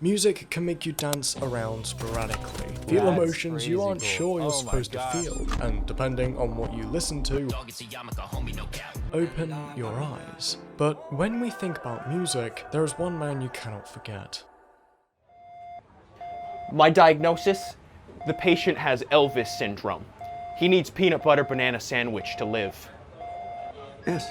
Music can make you dance around sporadically, feel emotions you aren't sure you're supposed to feel, and depending on what you listen to, open your eyes. But when we think about music, there is one man you cannot forget. My diagnosis? The patient has Elvis syndrome. He needs peanut butter banana sandwich to live. Yes.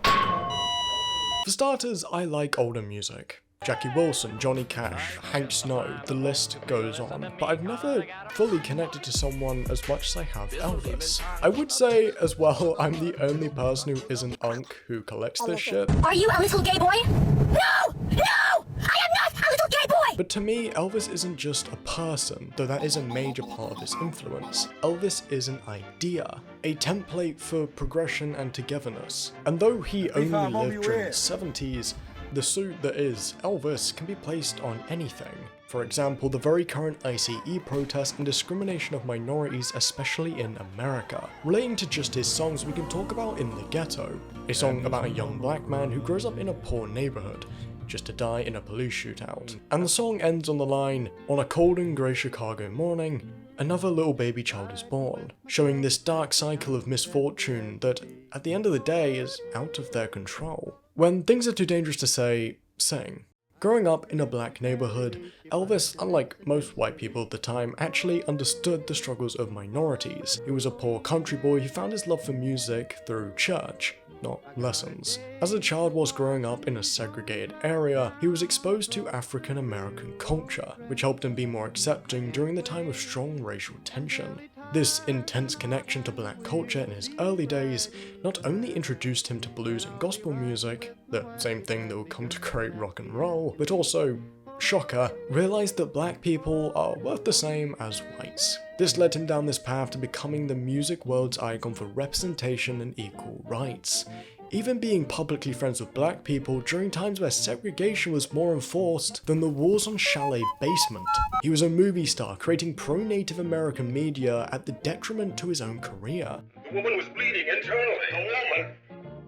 For starters, I like older music. Jackie Wilson, Johnny Cash, Hank Snow, the list goes on, but I've never fully connected to someone as much as I have Elvis. I would say, as well, I'm the only person who isn't Unk who collects this shit. Are you a little gay boy? No! No! I am not a little gay boy! But to me, Elvis isn't just a person, though that is a major part of his influence. Elvis is an idea, a template for progression and togetherness. And though he only lived during the 70s, the suit that is Elvis can be placed on anything. For example, the very current ICE protest and discrimination of minorities, especially in America. Relating to just his songs, we can talk about In the Ghetto, a song about a young black man who grows up in a poor neighborhood, just to die in a police shootout. And the song ends on the line, "On a cold and grey Chicago morning, another little baby child is born," showing this dark cycle of misfortune that, at the end of the day, is out of their control. When things are too dangerous to say, sing. Growing up in a black neighborhood, Elvis, unlike most white people at the time, actually understood the struggles of minorities. He was a poor country boy who found his love for music through church, not lessons. As a child whilst growing up in a segregated area, he was exposed to African American culture, which helped him be more accepting during the time of strong racial tension. This intense connection to black culture in his early days not only introduced him to blues and gospel music, the same thing that would come to create rock and roll, but also, shocker, realized that black people are worth the same as whites. This led him down this path to becoming the music world's icon for representation and equal rights. Even being publicly friends with black people during times where segregation was more enforced than the wars on Chalet Basement. He was a movie star, creating pro-Native American media at the detriment to his own career. The woman was bleeding internally. A woman?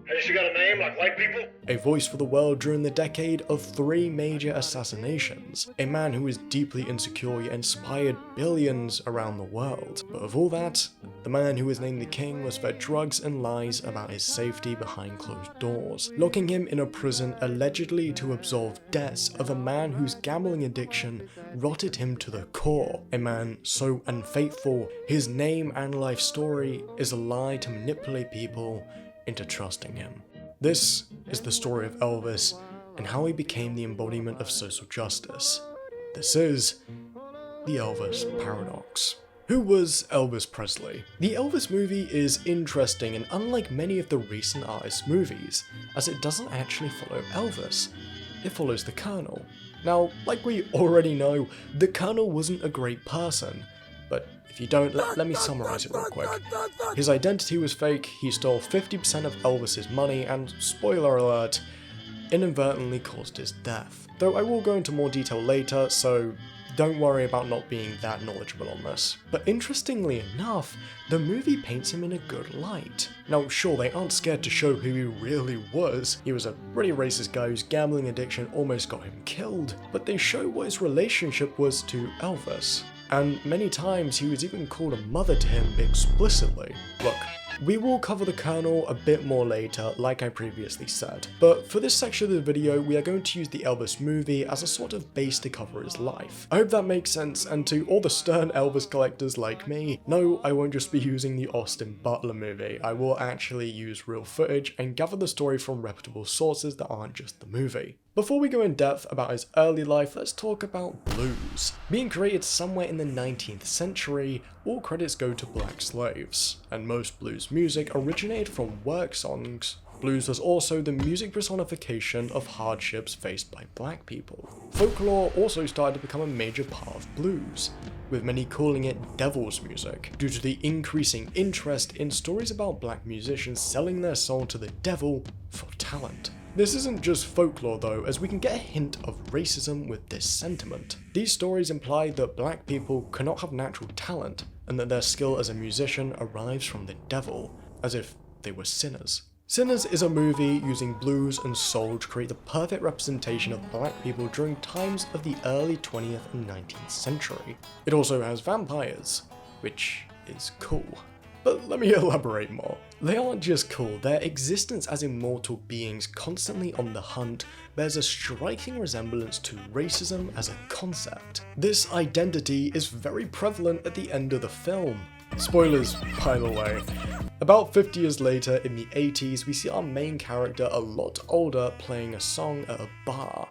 Has she got a name like white people? A voice for the world during the decade of 3 major assassinations. A man who was deeply insecure yet inspired billions around the world. But of all that, the man who was named the king was fed drugs and lies about his safety behind closed doors, locking him in a prison allegedly to absolve debts of a man whose gambling addiction rotted him to the core. A man so unfaithful, his name and life story is a lie to manipulate people into trusting him. This is the story of Elvis and how he became the embodiment of social justice. This is the Elvis Paradox. Who was Elvis Presley? The Elvis movie is interesting and unlike many of the recent artist's movies, as it doesn't actually follow Elvis. It follows the Colonel. Now, like we already know, the Colonel wasn't a great person, but if you don't, let me summarize it real quick. His identity was fake, he stole 50% of Elvis's money, and, spoiler alert, inadvertently caused his death. Though I will go into more detail later, so don't worry about not being that knowledgeable on this. But interestingly enough, the movie paints him in a good light. Now sure, they aren't scared to show who he really was. He was a pretty racist guy whose gambling addiction almost got him killed, but they show what his relationship was to Elvis. And many times he was even called a mother to him explicitly. Look, we will cover the Colonel a bit more later, like I previously said, but for this section of the video we are going to use the Elvis movie as a sort of base to cover his life. I hope that makes sense, and to all the stern Elvis collectors like me, no, I won't just be using the Austin Butler movie, I will actually use real footage and gather the story from reputable sources that aren't just the movie. Before we go in depth about his early life, let's talk about blues. Being created somewhere in the 19th century, all credits go to black slaves, and most blues music originated from work songs. Blues was also the music personification of hardships faced by black people. Folklore also started to become a major part of blues, with many calling it devil's music, due to the increasing interest in stories about black musicians selling their soul to the devil for talent. This isn't just folklore though, as we can get a hint of racism with this sentiment. These stories imply that black people cannot have natural talent, and that their skill as a musician arrives from the devil, as if they were sinners. Sinners is a movie using blues and soul to create the perfect representation of black people during times of the early 20th and 19th century. It also has vampires, which is cool. But let me elaborate more. They aren't just cool, their existence as immortal beings constantly on the hunt bears a striking resemblance to racism as a concept. This identity is very prevalent at the end of the film. Spoilers, by the way. About 50 years later, in the 80s, we see our main character a lot older playing a song at a bar,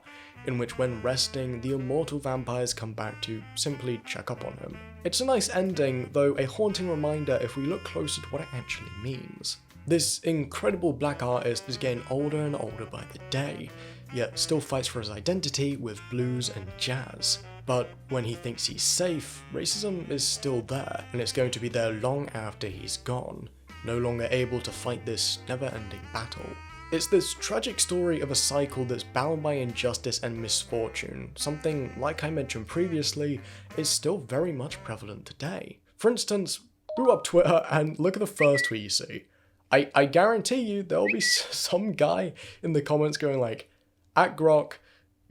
in which when resting, the immortal vampires come back to simply check up on him. It's a nice ending, though a haunting reminder if we look closer to what it actually means. This incredible black artist is getting older and older by the day, yet still fights for his identity with blues and jazz. But when he thinks he's safe, racism is still there, and it's going to be there long after he's gone, no longer able to fight this never-ending battle. It's this tragic story of a cycle that's bound by injustice and misfortune, something, like I mentioned previously, is still very much prevalent today. For instance, boot up Twitter and look at the first tweet you see. I guarantee you there'll be some guy in the comments going like, @Grok,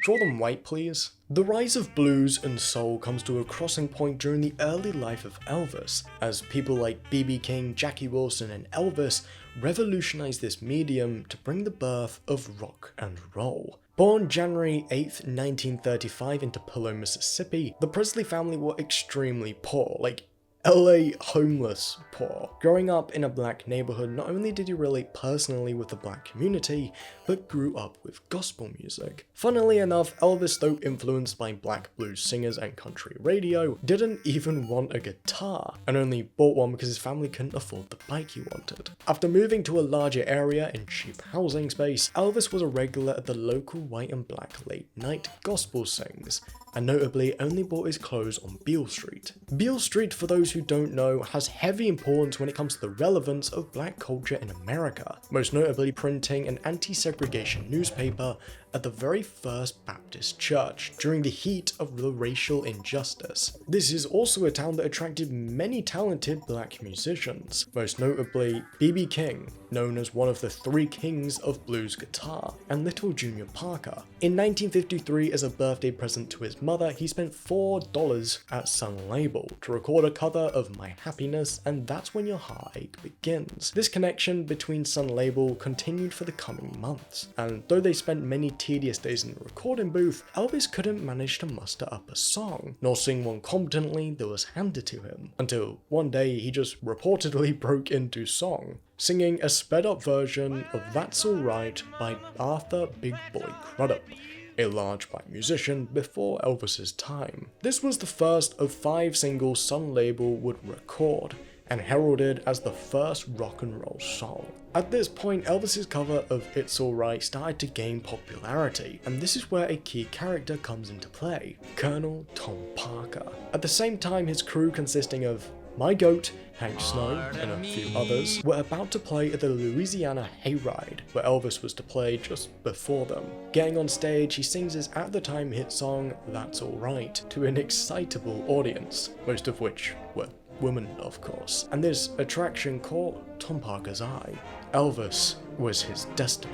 draw them white please. The rise of blues and soul comes to a crossing point during the early life of Elvis, as people like B.B. King, Jackie Wilson, and Elvis revolutionized this medium to bring the birth of rock and roll. Born January 8th, 1935 in Tupelo, Mississippi, the Presley family were extremely poor, like LA homeless poor. Growing up in a black neighborhood, not only did he relate personally with the black community, but grew up with gospel music. Funnily enough, Elvis, though influenced by black blues singers and country radio, didn't even want a guitar, and only bought one because his family couldn't afford the bike he wanted. After moving to a larger area in cheap housing space, Elvis was a regular at the local white and black late night gospel sings, and notably only bought his clothes on Beale Street. Beale Street, for those who don't know, has heavy importance when it comes to the relevance of black culture in America, most notably printing an anti-segregation newspaper at the very first Baptist church during the heat of the racial injustice. This is also a town that attracted many talented black musicians, most notably B.B. King, known as one of the three kings of blues guitar, and Little Junior Parker. In 1953, as a birthday present to his mother, he spent $4 at Sun Label to record a cover of My Happiness, and That's When Your Heartache Begins. This connection between Sun Label continued for the coming months, and though they spent many tedious days in the recording booth, Elvis couldn't manage to muster up a song, nor sing one competently that was handed to him, until one day he just reportedly broke into song, singing a sped up version of That's Alright by Arthur Big Boy Crudup, a large black musician before Elvis's time. This was the first of 5 singles Sun Label would record, and heralded as the first rock and roll song. At this point, Elvis's cover of It's Alright started to gain popularity, and this is where a key character comes into play, Colonel Tom Parker. At the same time, his crew, consisting of My Goat, Hank Snow, and a few others, were about to play at the Louisiana Hayride, where Elvis was to play just before them. Getting on stage, he sings his at the time hit song, That's Alright, to an excitable audience, most of which were women, of course, and this attraction caught Tom Parker's eye. Elvis was his destiny.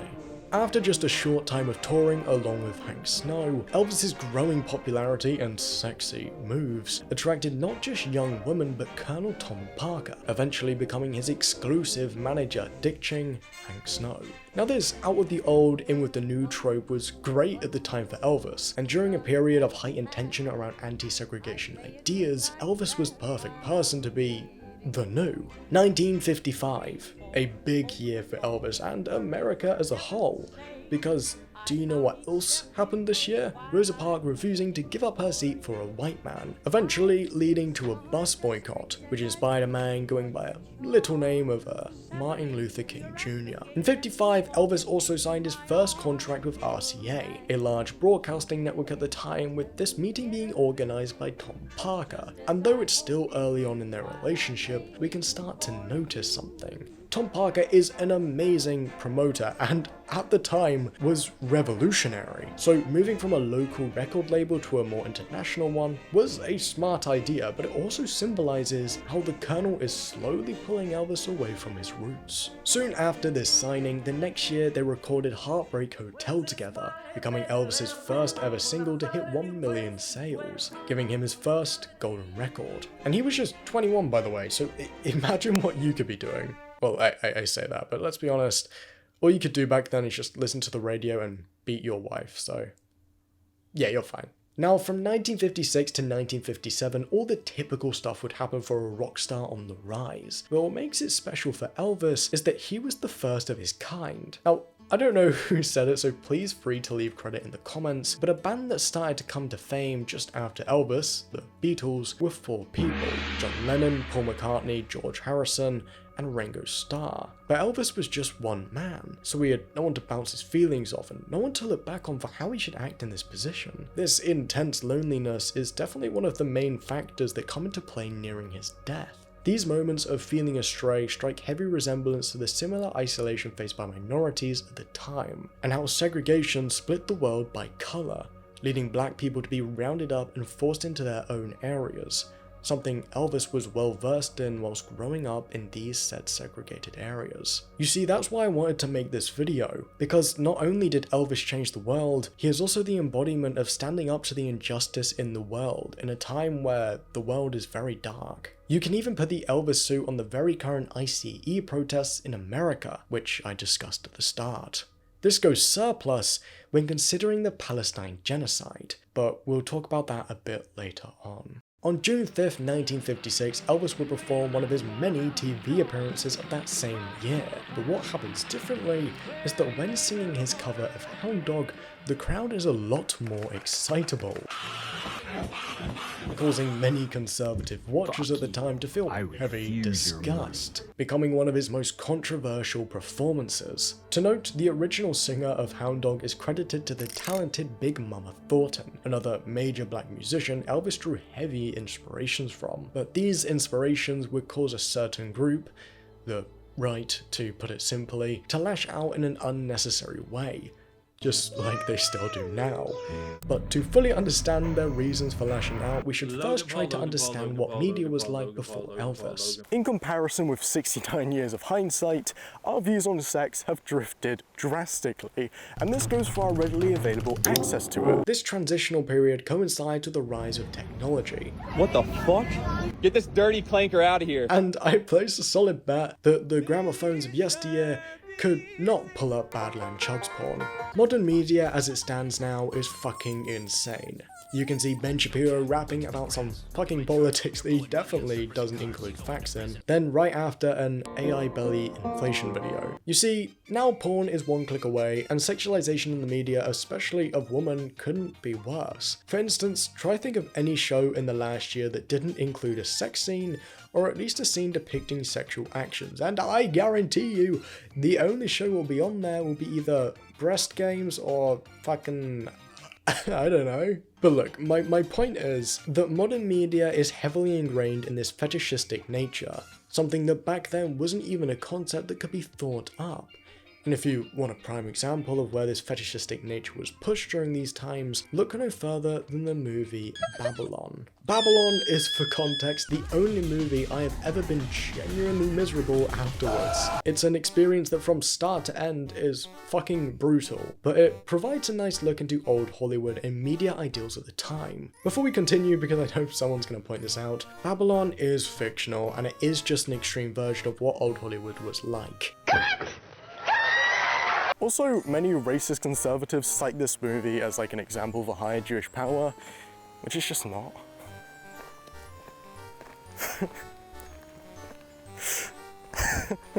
After just a short time of touring along with Hank Snow, Elvis's growing popularity and sexy moves attracted not just young women but Colonel Tom Parker, eventually becoming his exclusive manager, ditching Hank Snow. Now this out with the old, in with the new trope was great at the time for Elvis, and during a period of heightened tension around anti-segregation ideas, Elvis was the perfect person to be the new. 1955. A big year for Elvis and America as a whole, because do you know what else happened this year? Rosa Parks refusing to give up her seat for a white man, eventually leading to a bus boycott, which inspired a man going by a little name of Martin Luther King Jr. In 55, Elvis also signed his first contract with RCA, a large broadcasting network at the time, with this meeting being organized by Tom Parker. And though it's still early on in their relationship, we can start to notice something. Tom Parker is an amazing promoter and at the time was revolutionary. So moving from a local record label to a more international one was a smart idea, but it also symbolizes how the Colonel is slowly pulling Elvis away from his roots. Soon after this signing, the next year they recorded Heartbreak Hotel together, becoming Elvis's first ever single to hit 1 million sales, giving him his first golden record. And he was just 21, by the way, so imagine what you could be doing. Well, I say that, but let's be honest, all you could do back then is just listen to the radio and beat your wife, so yeah, you're fine. Now, from 1956 to 1957, all the typical stuff would happen for a rock star on the rise. But what makes it special for Elvis is that he was the first of his kind. Now, I don't know who said it, so please free to leave credit in the comments, but a band that started to come to fame just after Elvis, the Beatles, were 4 people: John Lennon, Paul McCartney, George Harrison, and Ringo Starr. But Elvis was just one man, so he had no one to bounce his feelings off and no one to look back on for how he should act in this position. This intense loneliness is definitely one of the main factors that come into play nearing his death. These moments of feeling astray strike heavy resemblance to the similar isolation faced by minorities at the time, and how segregation split the world by colour, leading black people to be rounded up and forced into their own areas, something Elvis was well versed in whilst growing up in these said segregated areas. You see, that's why I wanted to make this video, because not only did Elvis change the world, he is also the embodiment of standing up to the injustice in the world in a time where the world is very dark. You can even put the Elvis suit on the very current ICE protests in America, which I discussed at the start. This goes surplus when considering the Palestine genocide, but we'll talk about that a bit later on. On June 5th, 1956, Elvis would perform one of his many TV appearances of that same year, but what happens differently is that when singing his cover of Hound Dog, the crowd is a lot more excitable, causing many conservative watchers at the time to feel heavy disgust, becoming one of his most controversial performances. To note, the original singer of Hound Dog is credited to the talented Big Mama Thornton, another major black musician Elvis drew heavy inspirations from, but these inspirations would cause a certain group, the right to put it simply, to lash out in an unnecessary way, just like they still do now. But to fully understand their reasons for lashing out, we should first try to understand what media was like before Elvis. In comparison with 69 years of hindsight, our views on sex have drifted drastically, and this goes for our readily available access to it. This transitional period coincides with the rise of technology. What the fuck? Get this dirty clanker out of here. And I place a solid bet that the gramophones of yesteryear could not pull up Badland Chugs porn. Modern media as it stands now is fucking insane. You can see Ben Shapiro rapping about some fucking politics that he definitely doesn't include facts in, then right after an AI belly inflation video. You see, now porn is one click away, and sexualization in the media, especially of women, couldn't be worse. For instance, try think of any show in the last year that didn't include a sex scene, or at least a scene depicting sexual actions, and I guarantee you, the only show will be on there will be either breast games or fucking I don't know. But look, my point is that modern media is heavily ingrained in this fetishistic nature, something that back then wasn't even a concept that could be thought up. And if you want a prime example of where this fetishistic nature was pushed during these times, look no further than the movie Babylon. Babylon is, for context, the only movie I have ever been genuinely miserable afterwards. It's an experience that from start to end is fucking brutal, but it provides a nice look into old Hollywood and media ideals at the time. Before we continue, because I know someone's going to point this out, Babylon is fictional and it is just an extreme version of what old Hollywood was like. Also, many racist conservatives cite this movie as like an example of a higher Jewish power, which is just not.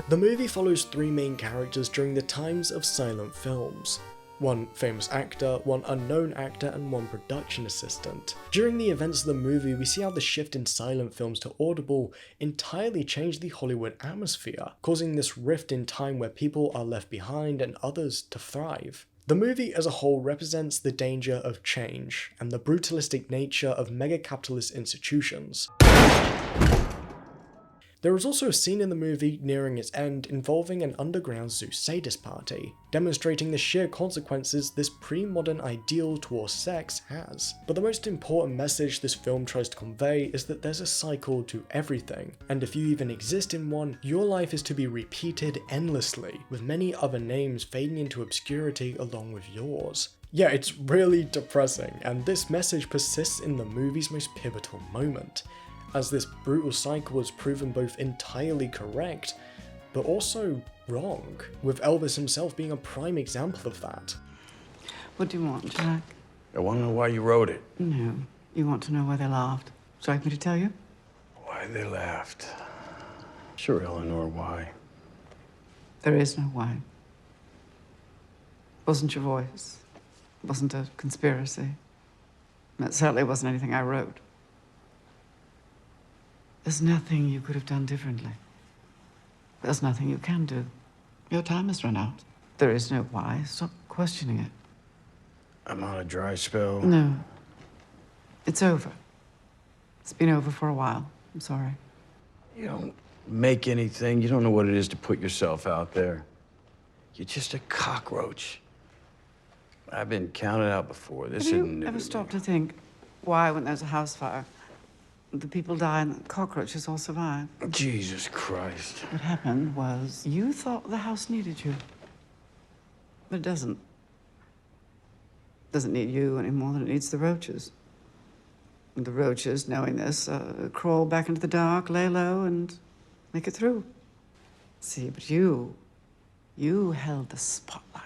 The movie follows 3 main characters during the times of silent films. One famous actor, one unknown actor, and one production assistant. During the events of the movie, we see how the shift in silent films to audible entirely changed the Hollywood atmosphere, causing this rift in time where people are left behind and others to thrive. The movie as a whole represents the danger of change and the brutalistic nature of mega-capitalist institutions. There is also a scene in the movie nearing its end involving an underground zoo sadist party, demonstrating the sheer consequences this pre-modern ideal towards sex has. But the most important message this film tries to convey is that there's a cycle to everything, and if you even exist in one, your life is to be repeated endlessly, with many other names fading into obscurity along with yours. Yeah, it's really depressing, and this message persists in the movie's most pivotal moment, as this brutal cycle is proven both entirely correct, but also wrong, with Elvis himself being a prime example of that. What do you want, Jack? I want to know why you wrote it. No. You want to know why they laughed. Would you like me to tell you? Why they laughed. Sure, Eleanor, why? There is no why. It wasn't your voice. It wasn't a conspiracy. And it certainly wasn't anything I wrote. There's nothing you could have done differently. There's nothing you can do. Your time has run out. There is no why. Stop questioning it. I'm on a dry spell. No. It's over. It's been over for a while. I'm sorry. You don't make anything. You don't know what it is to put yourself out there. You're just a cockroach. I've been counted out before. This Have isn't you new ever to stopped me. to think why, when there's a house fire, the people die and the cockroaches all survive? Jesus Christ. What happened was you thought the house needed you, but it doesn't. It doesn't need you any more than it needs the roaches. And the roaches, knowing this, crawl back into the dark, lay low, and make it through. See, but you held the spotlight.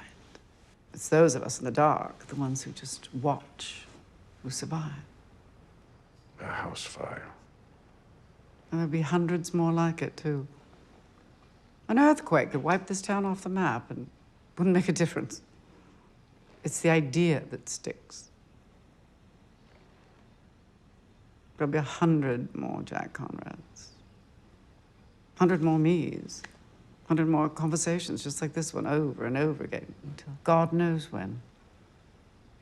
It's those of us in the dark, the ones who just watch, who survive. A house fire. And there'll be hundreds more like it, too. An earthquake could wipe this town off the map and wouldn't make a difference. It's the idea that sticks. There'll be 100 more Jack Conrads. 100 more me's. 100 more conversations just like this one over and over again until God knows when.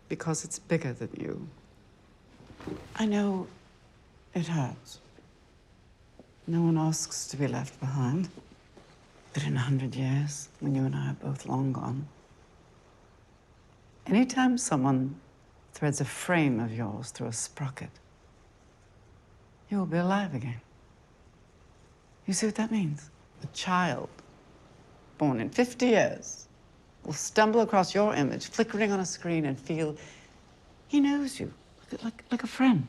Because it's bigger than you. I know it hurts. No one asks to be left behind. But in 100 years, when you and I are both long gone, anytime someone threads a frame of yours through a sprocket, you will be alive again. You see what that means? A child born in 50 years will stumble across your image flickering on a screen and feel he knows you, like a friend.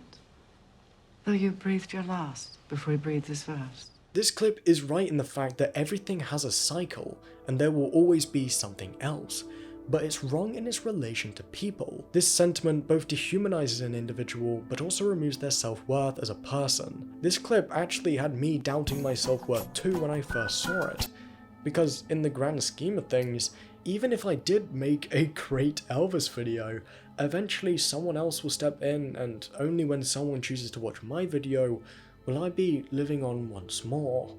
Though you breathed your last before he breathed his first. This clip is right in the fact that everything has a cycle, and there will always be something else, but it's wrong in its relation to people. This sentiment both dehumanizes an individual, but also removes their self-worth as a person. This clip actually had me doubting my self-worth too when I first saw it, because in the grand scheme of things, even if I did make a great Elvis video, eventually someone else will step in, and only when someone chooses to watch my video will I be living on once more.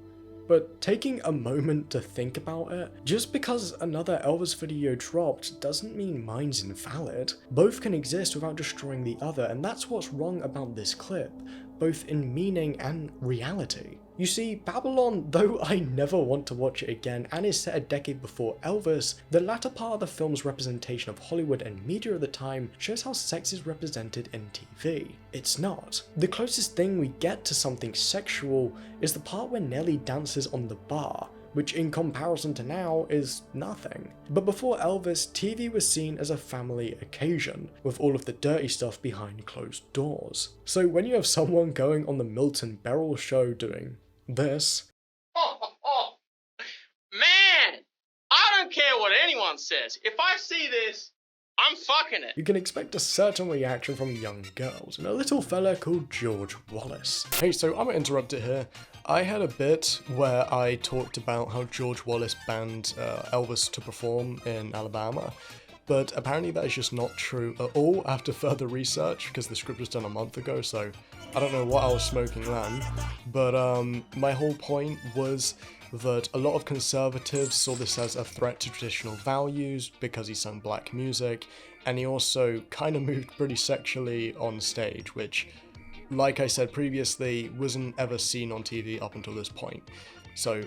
But taking a moment to think about it, just because another Elvis video dropped doesn't mean mine's invalid. Both can exist without destroying the other, and that's what's wrong about this clip, both in meaning and reality. You see, Babylon, though I never want to watch it again and is set a decade before Elvis, the latter part of the film's representation of Hollywood and media at the time shows how sex is represented in TV. It's not. The closest thing we get to something sexual is the part where Nelly dances on the bar, which in comparison to now is nothing. But before Elvis, TV was seen as a family occasion, with all of the dirty stuff behind closed doors. So when you have someone going on the Milton Berle show doing this, Man, I don't care what anyone says. If I see this, I'm fucking it. you can expect a certain reaction from young girls and a little fella called George Wallace. Hey, so I'm gonna interrupt it here. I had a bit where I talked about how George Wallace banned Elvis to perform in Alabama, but apparently that is just not true at all after further research, because the script was done a month ago, so I don't know what I was smoking then. But my whole point was that a lot of conservatives saw this as a threat to traditional values because he sung black music, and he also kind of moved pretty sexually on stage, which like I said previously, wasn't ever seen on TV up until this point. So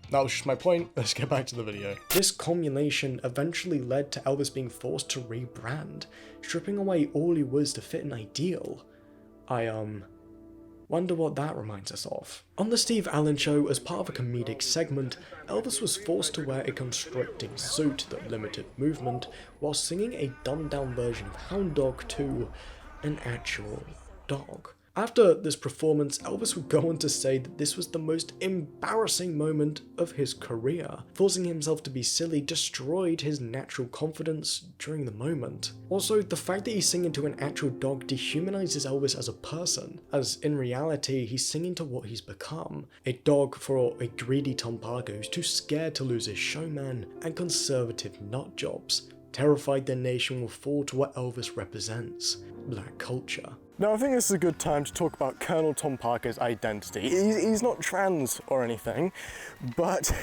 that was just my point. Let's get back to the video. This culmination eventually led to Elvis being forced to rebrand, stripping away all he was to fit an ideal. I wonder what that reminds us of. On the Steve Allen Show, as part of a comedic segment, Elvis was forced to wear a constricting suit that limited movement while singing a dumbed-down version of Hound Dog to an actual dog. After this performance, Elvis would go on to say that this was the most embarrassing moment of his career. Forcing himself to be silly destroyed his natural confidence during the moment. Also, the fact that he's singing to an actual dog dehumanizes Elvis as a person, as in reality he's singing to what he's become. A dog for a greedy Tom Parker who's too scared to lose his showman and conservative nutjobs, terrified the nation will fall to what Elvis represents, black culture. Now I think this is a good time to talk about Colonel Tom Parker's identity. He's not trans or anything, but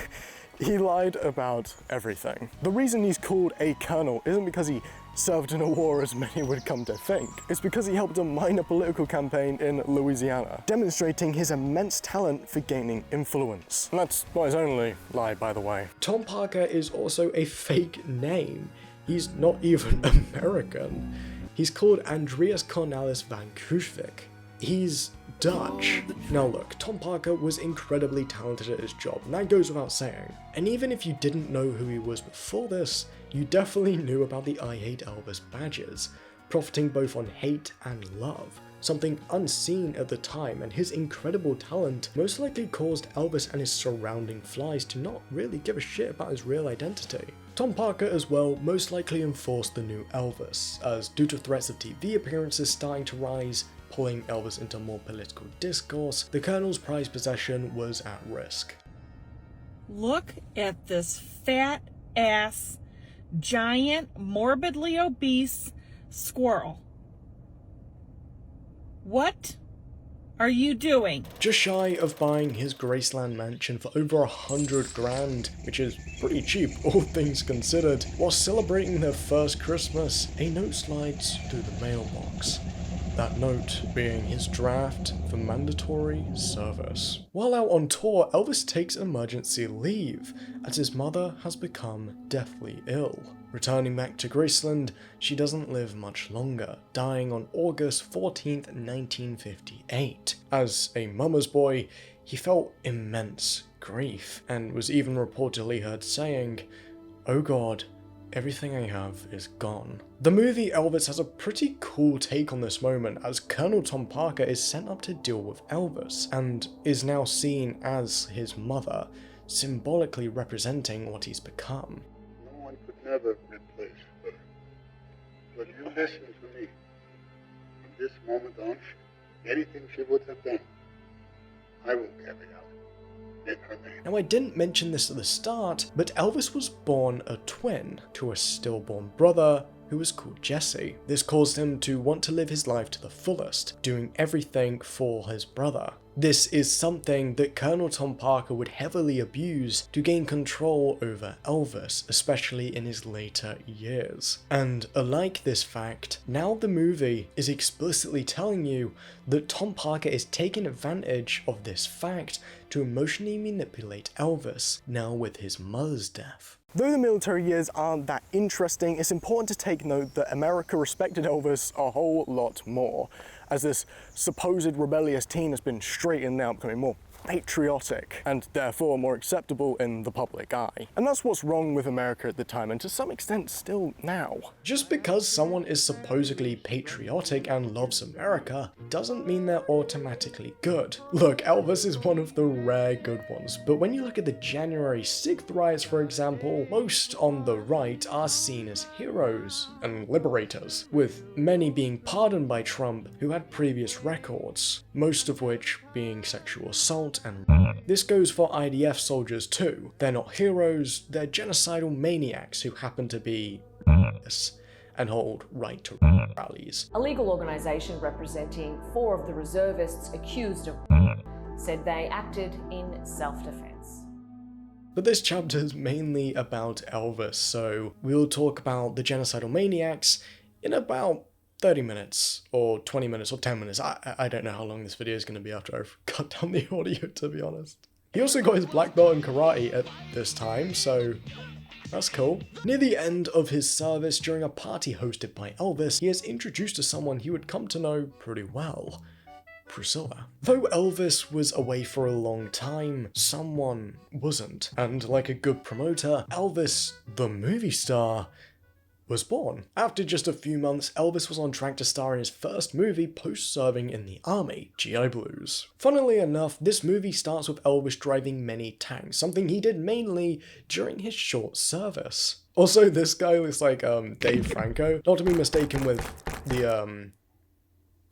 he lied about everything. The reason he's called a colonel isn't because he served in a war as many would come to think. It's because he helped a minor political campaign in Louisiana, demonstrating his immense talent for gaining influence. And that's not his only lie, by the way. Tom Parker is also a fake name. He's not even American. He's called Andreas Cornelis van Kruijswijk. He's Dutch. Now look, Tom Parker was incredibly talented at his job, and that goes without saying. And even if you didn't know who he was before this, you definitely knew about the I Hate Elvis badges, profiting both on hate and love. Something unseen at the time, and his incredible talent most likely caused Elvis and his surrounding flies to not really give a shit about his real identity. Tom Parker as well most likely enforced the new Elvis, as due to threats of TV appearances starting to rise, pulling Elvis into more political discourse, the Colonel's prized possession was at risk. Look at this fat ass, giant, morbidly obese squirrel. What are you doing? Just shy of buying his Graceland mansion for over $100 grand, which is pretty cheap, all things considered, while celebrating their first Christmas, a note slides through the mailbox. That note being his draft for mandatory service. While out on tour, Elvis takes emergency leave, as his mother has become deathly ill. Returning back to Graceland, she doesn't live much longer, dying on August 14th, 1958. As a mama's boy, he felt immense grief, and was even reportedly heard saying, "Oh God, everything I have is gone." The movie Elvis has a pretty cool take on this moment, as Colonel Tom Parker is sent up to deal with Elvis, and is now seen as his mother, symbolically representing what he's become. No one could never replace her. But you listen to me. From this moment on, anything she would have done, I will carry out in her name. Now I didn't mention this at the start, but Elvis was born a twin to a stillborn brother who was called Jesse. This caused him to want to live his life to the fullest, doing everything for his brother. This is something that Colonel Tom Parker would heavily abuse to gain control over Elvis, especially in his later years. And alike this fact, now the movie is explicitly telling you that Tom Parker is taking advantage of this fact to emotionally manipulate Elvis, now with his mother's death. Though the military years aren't that interesting, it's important to take note that America respected Elvis a whole lot more, as this supposed rebellious teen has been straightened out, becoming more patriotic, and therefore more acceptable in the public eye. And that's what's wrong with America at the time, and to some extent still now. Just because someone is supposedly patriotic and loves America doesn't mean they're automatically good. Look, Elvis is one of the rare good ones, but when you look at the January 6th riots, for example, most on the right are seen as heroes and liberators, with many being pardoned by Trump who had previous records, most of which being sexual assault and this goes for IDF soldiers too. They're not heroes, they're genocidal maniacs who happen to be and hold right to rallies. A legal organisation representing 4 of the reservists accused of said they acted in self-defence. But this chapter is mainly about Elvis, so we'll talk about the genocidal maniacs in about 30 minutes or 20 minutes or 10 minutes. I don't know how long this video is going to be after I've cut down the audio, to be honest. He also got his black belt in karate at this time, so that's cool. Near the end of his service, during a party hosted by Elvis, he is introduced to someone he would come to know pretty well. Priscilla. Though Elvis was away for a long time, someone wasn't. And like a good promoter, Elvis, the movie star, was born. After just a few months, Elvis was on track to star in his first movie post-serving in the army, GI Blues. Funnily enough, this movie starts with Elvis driving many tanks, something he did mainly during his short service. Also, this guy looks like Dave Franco, not to be mistaken with the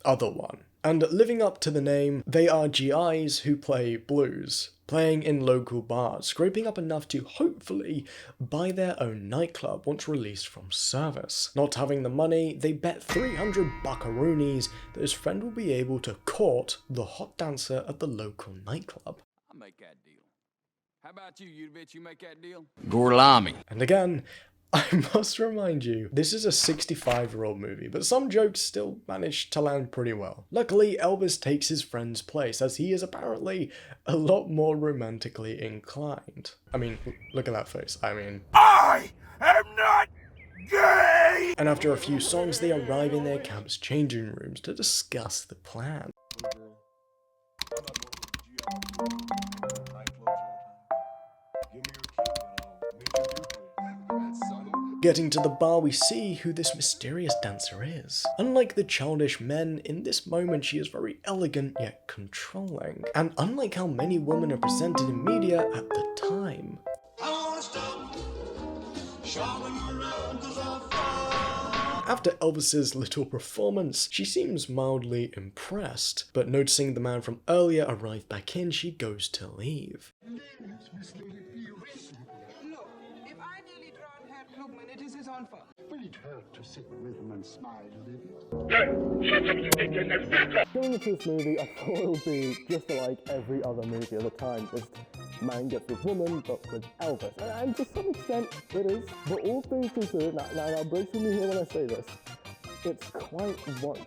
other one. And living up to the name, they are GIs who play blues, playing in local bars, scraping up enough to hopefully buy their own nightclub once released from service. Not having the money, they bet 300 buckaroonies that his friend will be able to court the hot dancer at the local nightclub. I'll make that deal. How about you bitch, you make that deal? Gorlami. And again, I must remind you, this is a 65-year-old movie, but some jokes still manage to land pretty well. Luckily, Elvis takes his friend's place, as he is apparently a lot more romantically inclined. I mean, look at that face. I mean, I am not gay! And after a few songs, they arrive in their camp's changing rooms to discuss the plan. Getting to the bar, we see who this mysterious dancer is. Unlike the childish men, in this moment she is very elegant yet controlling. And unlike how many women are presented in media at the time. After Elvis's little performance, she seems mildly impressed, but noticing the man from earlier arrive back in, she goes to leave. Will it hurt to sit with him and smile a little? Going into this movie, I thought it would be just like every other movie of the time. Just man gets with woman, but with Elvis. And to some extent, it is. But all things considered, now brace with me here when I say this, it's quite woke.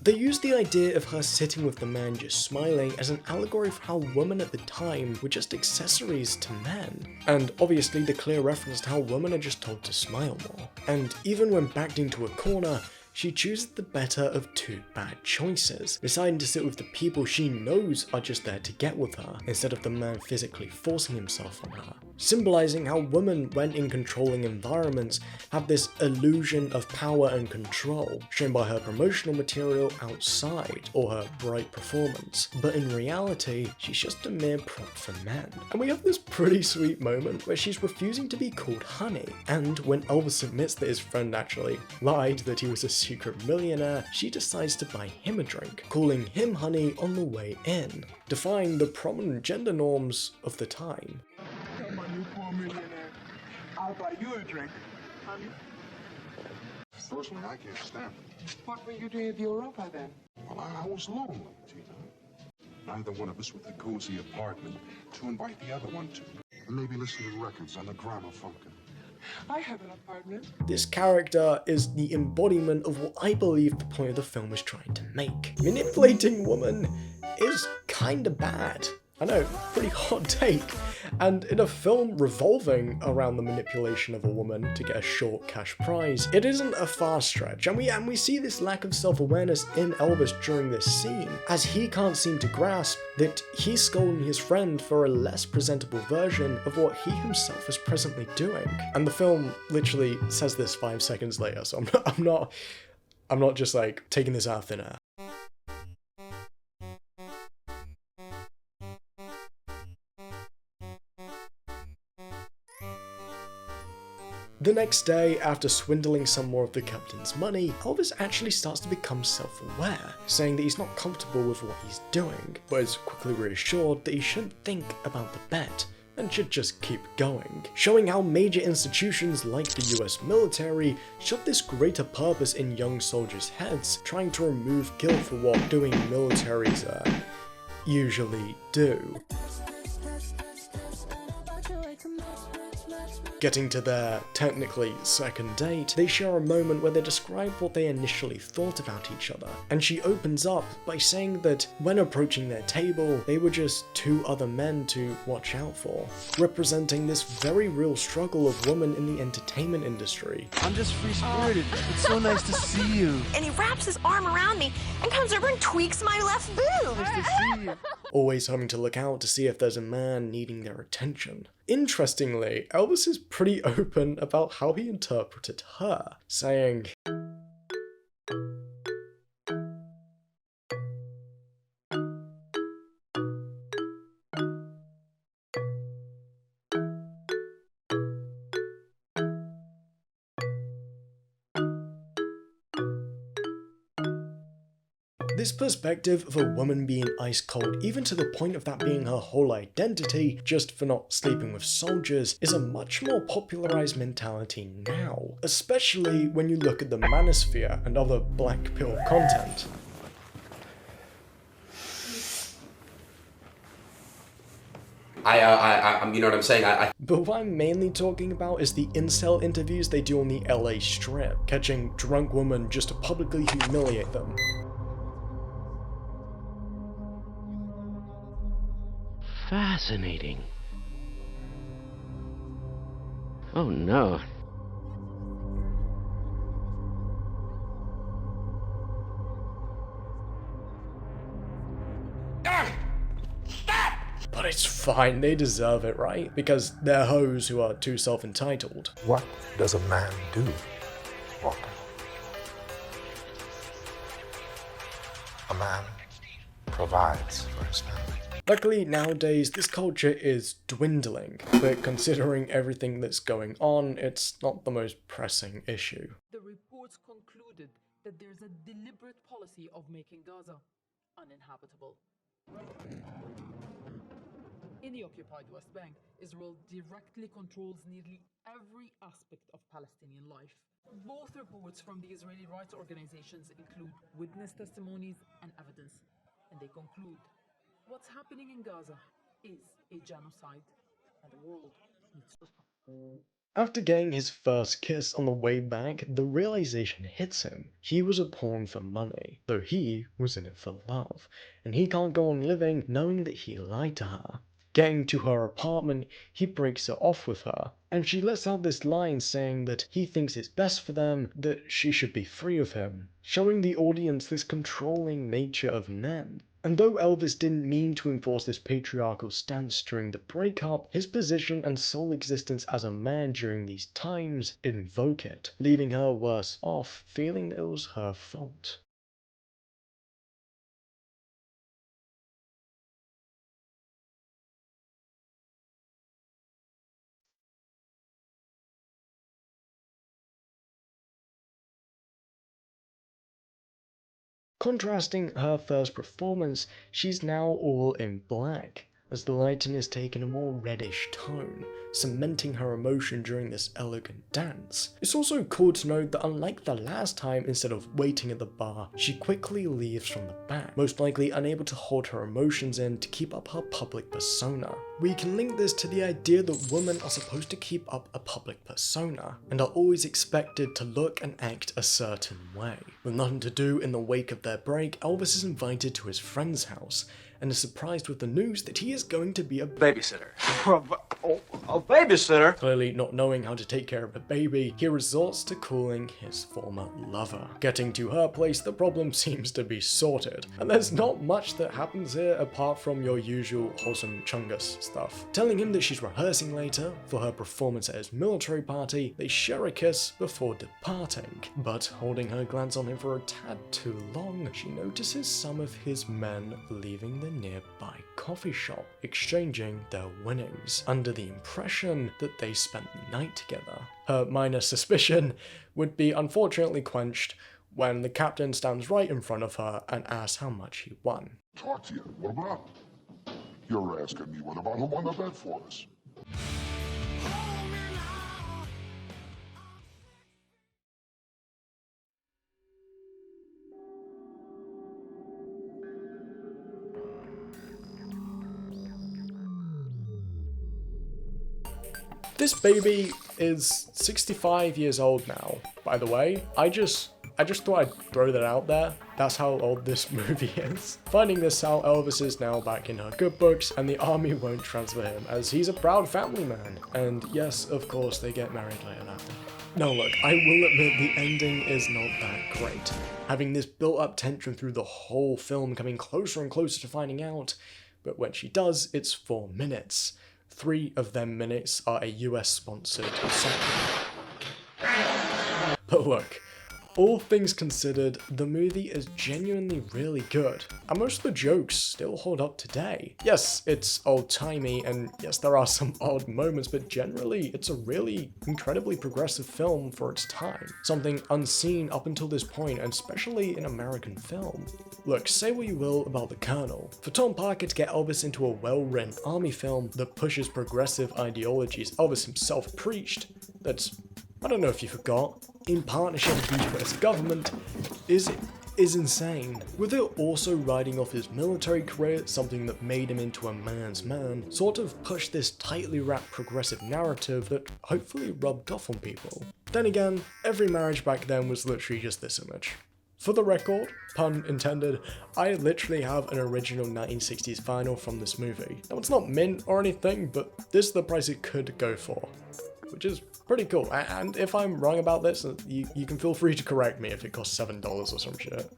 They used the idea of her sitting with the man just smiling as an allegory for how women at the time were just accessories to men. And obviously the clear reference to how women are just told to smile more. And even when backed into a corner, she chooses the better of two bad choices, deciding to sit with the people she knows are just there to get with her, instead of the man physically forcing himself on her. Symbolizing how women, when in controlling environments, have this illusion of power and control, shown by her promotional material outside, or her bright performance. But in reality, she's just a mere prop for men. And we have this pretty sweet moment where she's refusing to be called honey, and when Elvis admits that his friend actually lied that he was a secret millionaire, she decides to buy him a drink, calling him honey on the way in, defying the prominent gender norms of the time. Come on, you poor millionaire. I'll buy you a drink. Honey? Personally, I can't stand it. What were you doing with Europa then? Well, I was lonely, Tina. Neither one of us with a cozy apartment to invite the other one to. And maybe listen to records on the gramophone. I have an apartment. This character is the embodiment of what I believe the point of the film was trying to make. Manipulating women is kinda bad. I know, pretty hot take. And in a film revolving around the manipulation of a woman to get a short cash prize, it isn't a far stretch. And we see this lack of self-awareness in Elvis during this scene, as he can't seem to grasp that he's scolding his friend for a less presentable version of what he himself is presently doing. And the film literally says this 5 seconds later, so I'm not just like taking this out of thin air. The next day, after swindling some more of the captain's money, Elvis actually starts to become self-aware, saying that he's not comfortable with what he's doing, but is quickly reassured that he shouldn't think about the bet and should just keep going, showing how major institutions like the US military shove this greater purpose in young soldiers' heads, trying to remove guilt for what doing militaries usually do. Getting to their, technically, second date, they share a moment where they describe what they initially thought about each other, and she opens up by saying that when approaching their table, they were just two other men to watch out for, representing this very real struggle of women in the entertainment industry. I'm just free-spirited. It's so nice to see you. And he wraps his arm around me and comes over and tweaks my left boob. Nice to see you. Always having to look out to see if there's a man needing their attention. Interestingly, Elvis is pretty open about how he interpreted her, saying, this perspective of a woman being ice cold, even to the point of that being her whole identity, just for not sleeping with soldiers, is a much more popularized mentality now, especially when you look at the manosphere and other black pill content. You know what I'm saying? But what I'm mainly talking about is the incel interviews they do on the LA Strip, catching drunk women just to publicly humiliate them. Fascinating. Oh no. But it's fine, they deserve it, right? Because they're hoes who are too self-entitled. What does a man do, Walter? A man provides for his family. Luckily, nowadays, this culture is dwindling, but considering everything that's going on, it's not the most pressing issue. The reports concluded that there's a deliberate policy of making Gaza uninhabitable. In the occupied West Bank, Israel directly controls nearly every aspect of Palestinian life. Both reports from the Israeli rights organizations include witness testimonies and evidence, and they conclude what's happening in Gaza is a genocide, and the world needs to stop. After getting his first kiss on the way back, the realization hits him. He was a pawn for money, though he was in it for love, and he can't go on living knowing that he lied to her. Getting to her apartment, he breaks it off with her, and she lets out this line saying that he thinks it's best for them, that she should be free of him, showing the audience this controlling nature of men. And though Elvis didn't mean to enforce this patriarchal stance during the breakup, his position and sole existence as a man during these times invoke it, leaving her worse off, feeling that it was her fault. Contrasting her first performance, she's now all in black, as the lighting is taken a more reddish tone, cementing her emotion during this elegant dance. It's also cool to note that unlike the last time, instead of waiting at the bar, she quickly leaves from the back, most likely unable to hold her emotions in to keep up her public persona. We can link this to the idea that women are supposed to keep up a public persona, and are always expected to look and act a certain way. With nothing to do in the wake of their break, Elvis is invited to his friend's house, and is surprised with the news that he is going to be a babysitter. A babysitter? Clearly not knowing how to take care of a baby, he resorts to calling his former lover. Getting to her place, the problem seems to be sorted, and there's not much that happens here apart from your usual wholesome chungus stuff. Telling him that she's rehearsing later for her performance at his military party, they share a kiss before departing. But holding her glance on him for a tad too long, she notices some of his men leaving the nearby coffee shop, exchanging their winnings, under the impression that they spent the night together. Her minor suspicion would be unfortunately quenched when the captain stands right in front of her and asks how much he won. Talk to you. What about? You're asking me what about who won the bet for us? This baby is 65 years old now, by the way. I just thought I'd throw that out there. That's how old this movie is. Finding this out, Elvis is now back in her good books, and the army won't transfer him as he's a proud family man. And yes, of course, they get married later after. Now look, I will admit the ending is not that great. Having this built-up tension through the whole film, coming closer and closer to finding out, but when she does, it's 4 minutes. 3 of them minutes are a US-sponsored song. But look, all things considered, the movie is genuinely really good, and most of the jokes still hold up today. Yes, it's old-timey, and yes, there are some odd moments, but generally, it's a really incredibly progressive film for its time. Something unseen up until this point, and especially in American film. Look, say what you will about The Colonel. For Tom Parker to get Elvis into a well-written army film that pushes progressive ideologies Elvis himself preached, that's, I don't know if you forgot, in partnership with the US government, is insane. With it also riding off his military career, something that made him into a man's man, sort of pushed this tightly wrapped progressive narrative that hopefully rubbed off on people. Then again, every marriage back then was literally just this image. For the record, pun intended, I literally have an original 1960s vinyl from this movie. Now it's not mint or anything, but this is the price it could go for, which is pretty cool. And if I'm wrong about this, you can feel free to correct me if it costs $7 or some shit.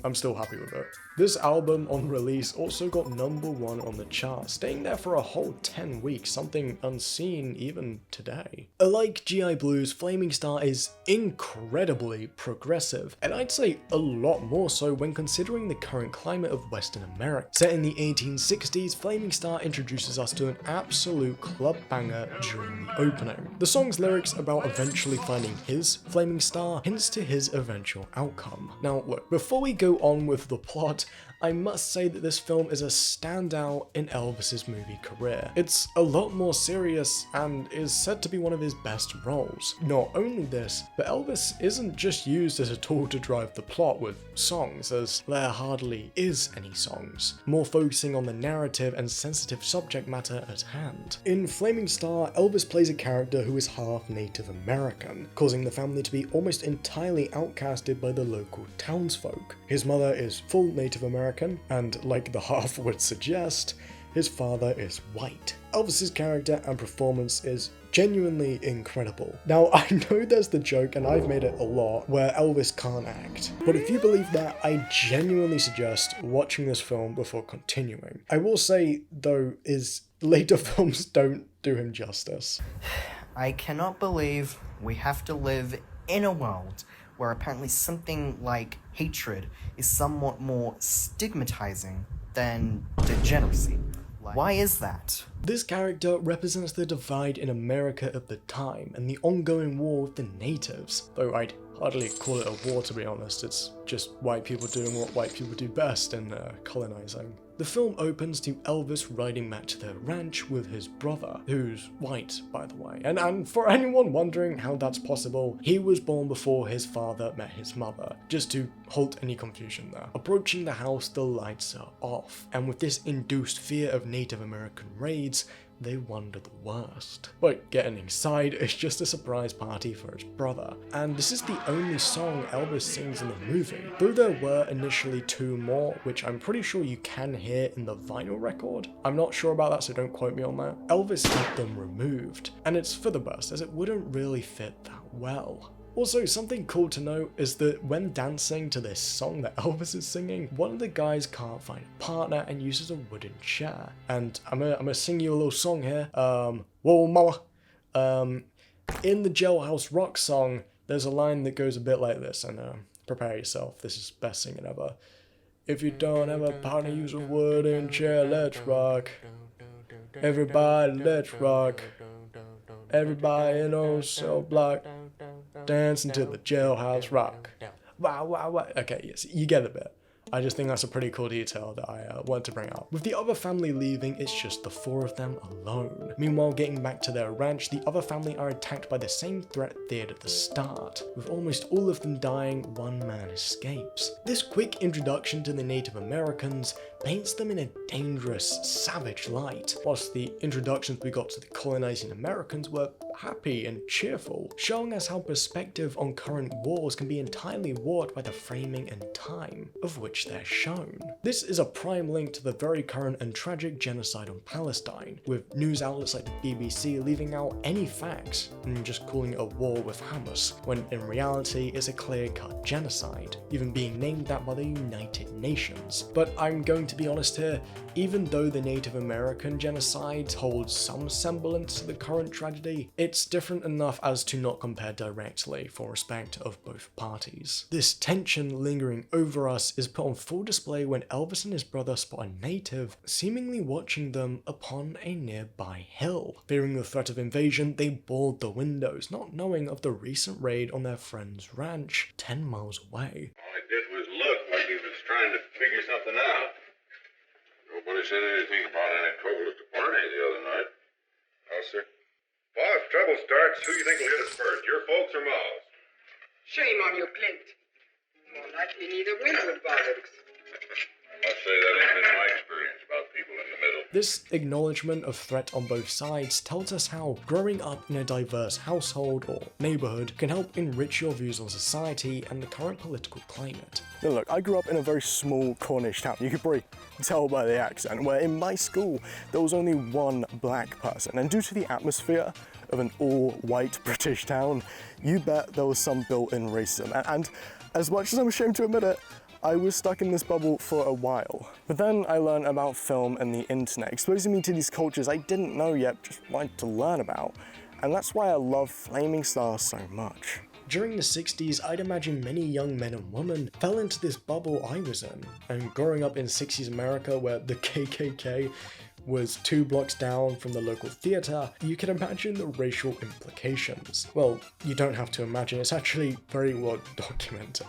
I'm still happy with it. This album on release also got #1 on the chart, staying there for a whole 10 weeks, something unseen even today. Like G.I. Blue's, Flaming Star is incredibly progressive, and I'd say a lot more so when considering the current climate of Western America. Set in the 1860s, Flaming Star introduces us to an absolute club banger during the opening. The song's lyrics about eventually finding his Flaming Star hints to his eventual outcome. Now look, before we go on with the plot, I must say that this film is a standout in Elvis's movie career. It's a lot more serious and is said to be one of his best roles. Not only this, but Elvis isn't just used as a tool to drive the plot with songs, as there hardly is any songs, more focusing on the narrative and sensitive subject matter at hand. In Flaming Star, Elvis plays a character who is half Native American, causing the family to be almost entirely outcasted by the local townsfolk. His mother is full Native American, and like the half would suggest, his father is white. Elvis's character and performance is genuinely incredible. Now, I know there's the joke, and I've made it a lot, where Elvis can't act, but if you believe that, I genuinely suggest watching this film before continuing. I will say, though, is later films don't do him justice. I cannot believe we have to live in a world where apparently something like hatred is somewhat more stigmatizing than degeneracy. Why is that? This character represents the divide in America at the time and the ongoing war with the natives, though I'd hardly call it a war, to be honest. It's just white people doing what white people do best in colonizing. The film opens to Elvis riding back to their ranch with his brother, who's white, by the way. And for anyone wondering how that's possible, he was born before his father met his mother, just to halt any confusion there. Approaching the house, the lights are off, and with this induced fear of Native American raids, they wonder the worst. But getting inside is just a surprise party for his brother, and this is the only song Elvis sings in the movie, though there were initially 2 more, which I'm pretty sure you can hear in the vinyl record. I'm not sure about that, so don't quote me on that. Elvis had them removed, and it's for the best, as it wouldn't really fit that well. Also, something cool to note is that when dancing to this song that Elvis is singing, one of the guys can't find a partner and uses a wooden chair. And I'm gonna sing you a little song here. Whoa mama. In the Jailhouse Rock song, there's a line that goes a bit like this, and prepare yourself, this is best singing ever. If you don't have a partner, use a wooden chair, let's rock. Everybody, let's rock. Everybody in old cell block. Dancing to the Jailhouse Rock. Wow, wow, wow. Okay, yes, you get a bit. I just think that's a pretty cool detail that I wanted to bring up. With the other family leaving, it's just the 4 of them alone. Meanwhile, getting back to their ranch, the other family are attacked by the same threat feared at the start. With almost all of them dying, one man escapes. This quick introduction to the Native Americans paints them in a dangerous, savage light, whilst the introductions we got to the colonizing Americans were happy and cheerful, showing us how perspective on current wars can be entirely warped by the framing and time of which they're shown. This is a prime link to the very current and tragic genocide on Palestine, with news outlets like the BBC leaving out any facts and just calling it a war with Hamas, when in reality it's a clear-cut genocide, even being named that by the United Nations. But I'm going to be honest here, even though the Native American genocide holds some semblance to the current tragedy, it's different enough as to not compare directly for respect of both parties. This tension lingering over us is put on full display when Elvis and his brother spot a native seemingly watching them upon a nearby hill. Fearing the threat of invasion, they board the windows, not knowing of the recent raid on their friend's ranch 10 miles away. All he did was look like he was trying to figure something out. Nobody said anything about any trouble at the party the other night. No, sir. Well, if trouble starts, who do you think will hit us first, your folks or Ma's? Shame on you, Clint. More likely neither Winwood bothers. I must say that ain't been my experience about people in the middle. This acknowledgement of threat on both sides tells us how growing up in a diverse household or neighborhood can help enrich your views on society and the current political climate. Now look, I grew up in a very small Cornish town. You could probably tell by the accent, where in my school there was only one black person, and due to the atmosphere of an all-white British town, you bet there was some built-in racism. And as much as I'm ashamed to admit it, I was stuck in this bubble for a while. But then I learned about film and the internet, exposing me to these cultures I didn't know yet, just wanted to learn about. And that's why I love Flaming Stars so much. During the 60s, I'd imagine many young men and women fell into this bubble I was in. And growing up in 60s America, where the KKK was 2 blocks down from the local theatre, you can imagine the racial implications. Well, you don't have to imagine, it's actually very well documented.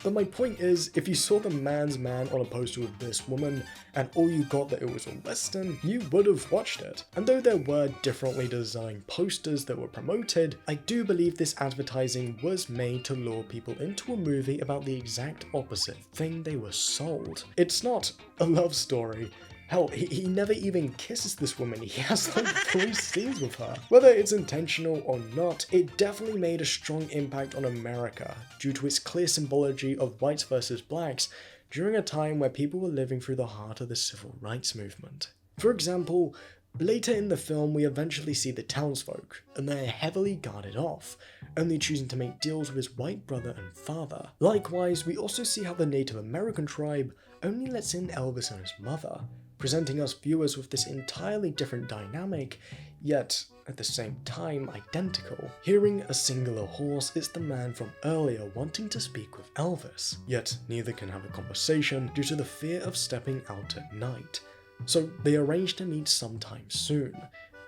But my point is, if you saw the man's man on a poster with this woman, and all you got that it was a western, you would have watched it. And though there were differently designed posters that were promoted, I do believe this advertising was made to lure people into a movie about the exact opposite thing they were sold. It's not a love story. Hell, he never even kisses this woman, he has like 3 scenes with her. Whether it's intentional or not, it definitely made a strong impact on America due to its clear symbology of whites versus blacks during a time where people were living through the heart of the civil rights movement. For example, later in the film we eventually see the townsfolk, and they're heavily guarded off, only choosing to make deals with his white brother and father. Likewise, we also see how the Native American tribe only lets in Elvis and his mother, presenting us viewers with this entirely different dynamic, yet at the same time identical. Hearing a singular horse is the man from earlier wanting to speak with Elvis, yet neither can have a conversation due to the fear of stepping out at night. So they arrange to meet sometime soon,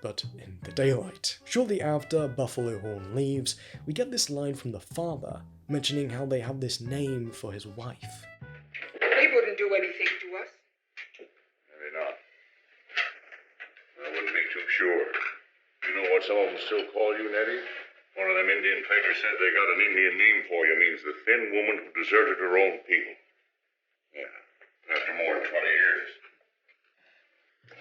but in the daylight. Shortly after Buffalo Horn leaves, we get this line from the father, mentioning how they have this name for his wife. They wouldn't do anything to us. Maybe not. I wouldn't be too sure. You know what some of them still call you, Nettie? One of them Indian papers said they got an Indian name for you. Means the thin woman who deserted her own people. Yeah, after more than 20 years.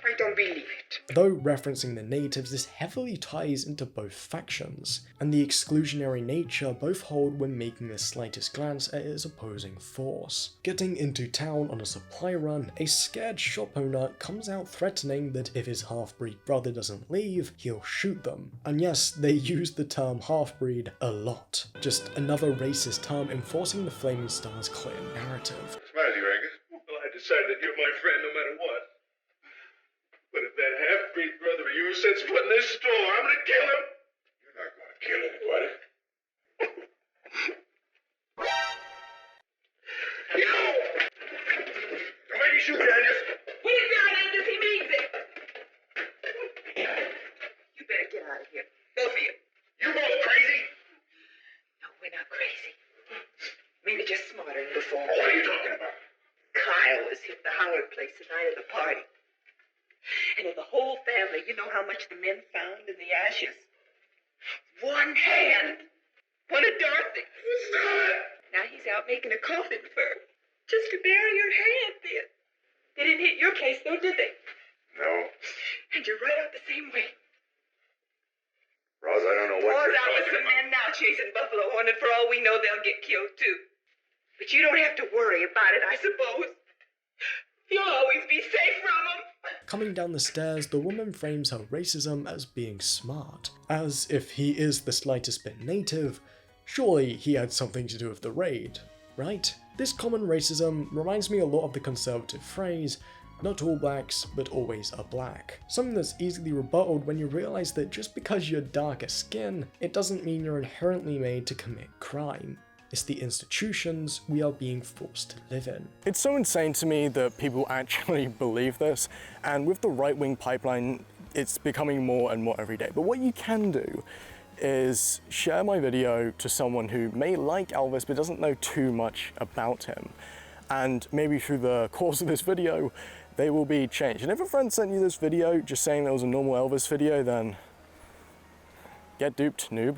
I don't believe it. Though referencing the natives, this heavily ties into both factions, and the exclusionary nature both hold when making the slightest glance at its opposing force. Getting into town on a supply run, a scared shop owner comes out threatening that if his half-breed brother doesn't leave, he'll shoot them. And yes, they use the term half-breed a lot. Just another racist term enforcing the Flaming Stars' clear narrative. What's the matter with you, Angus? Well, I decided that you're my friend no matter what. But if that half-breed brother of yours sets foot in this store, I'm gonna kill him! You're not gonna kill anybody. Don't make me shoot you, Angus! He's not Angus, he means it! You better get out of here. Both of you. You both crazy? No, we're not crazy. Maybe just smarter than before. What are you talking about? Kyle was hit the Howard place the night of the party. And of the whole family, you know how much the men found in the ashes? 1 hand! One of Dorothy. Now he's out making a coffin for her. Just to bury your hand, then. They didn't hit your case, though, did they? No. And you're right out the same way. Roz, I don't know what Paul's you're out with talking some about. men now chasing Buffalo Horn, and for all we know, they'll get killed too. But you don't have to worry about it, I suppose. You'll always be safe from them. Coming down the stairs, the woman frames her racism as being smart, as if he is the slightest bit native, surely he had something to do with the raid, right? This common racism reminds me a lot of the conservative phrase, not all blacks, but always a black. Something that's easily rebutted when you realize that just because you're darker skin, it doesn't mean you're inherently made to commit crime. It's the institutions we are being forced to live in. It's so insane to me that people actually believe this, and with the right-wing pipeline, it's becoming more and more every day. But what you can do is share my video to someone who may like Elvis but doesn't know too much about him. And maybe through the course of this video, they will be changed. And if a friend sent you this video just saying there was a normal Elvis video, then get duped, noob.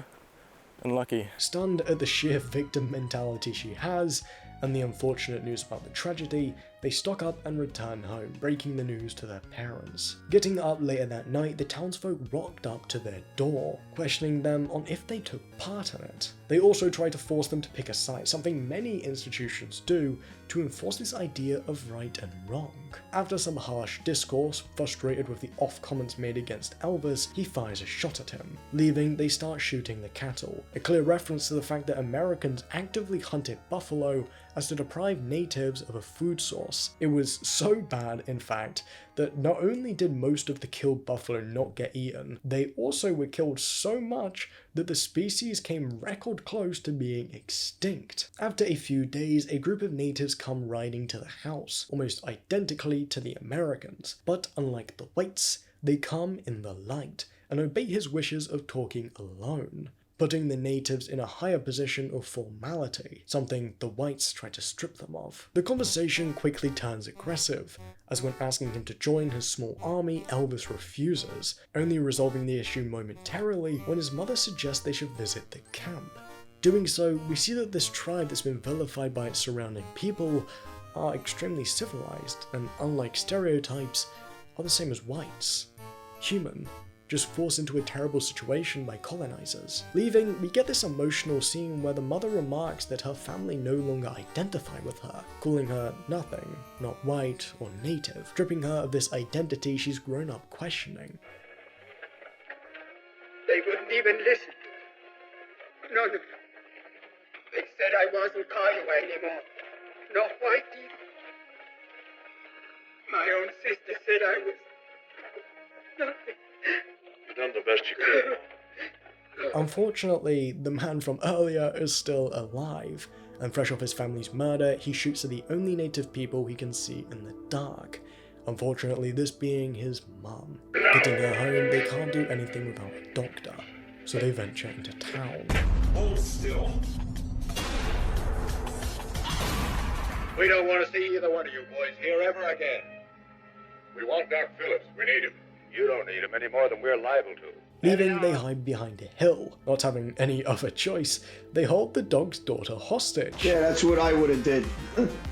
Unlucky. Stunned at the sheer victim mentality she has, and the unfortunate news about the tragedy, they stock up and return home, breaking the news to their parents. Getting up later that night, the townsfolk rocked up to their door, questioning them on if they took part in it. They also tried to force them to pick a side, something many institutions do to enforce this idea of right and wrong. After some harsh discourse, frustrated with the off comments made against Elvis, he fires a shot at him. Leaving, they start shooting the cattle, a clear reference to the fact that Americans actively hunted buffalo as to deprive natives of a food source. It was so bad, in fact, that not only did most of the killed buffalo not get eaten, they also were killed so much that the species came record close to being extinct. After a few days, a group of natives come riding to the house, almost identically to the Americans, but unlike the whites, they come in the light and obey his wishes of talking alone, putting the natives in a higher position of formality, something the whites try to strip them of. The conversation quickly turns aggressive, as when asking him to join his small army, Elvis refuses, only resolving the issue momentarily when his mother suggests they should visit the camp. Doing so, we see that this tribe that's been vilified by its surrounding people are extremely civilized, and unlike stereotypes, are the same as whites. Human, just forced into a terrible situation by colonizers. Leaving, we get this emotional scene where the mother remarks that her family no longer identify with her, calling her nothing, not white or native, stripping her of this identity she's grown up questioning. They wouldn't even listen. None of them. They said I wasn't Conway anymore. Not white either. My own sister said I was nothing. You've done the best you could. Unfortunately, the man from earlier is still alive, and fresh off his family's murder, he shoots at the only native people he can see in the dark. Unfortunately, this being his mum. Getting her home, they can't do anything without a doctor, so they venture into town. Hold still. We don't want to see either one of you boys here ever again. We want Doc Phillips. We need him. You don't need him any more than we're liable to. Leaving, they hide behind a hill. Not having any other choice, they hold the dog's daughter hostage. Yeah, that's what I would have did.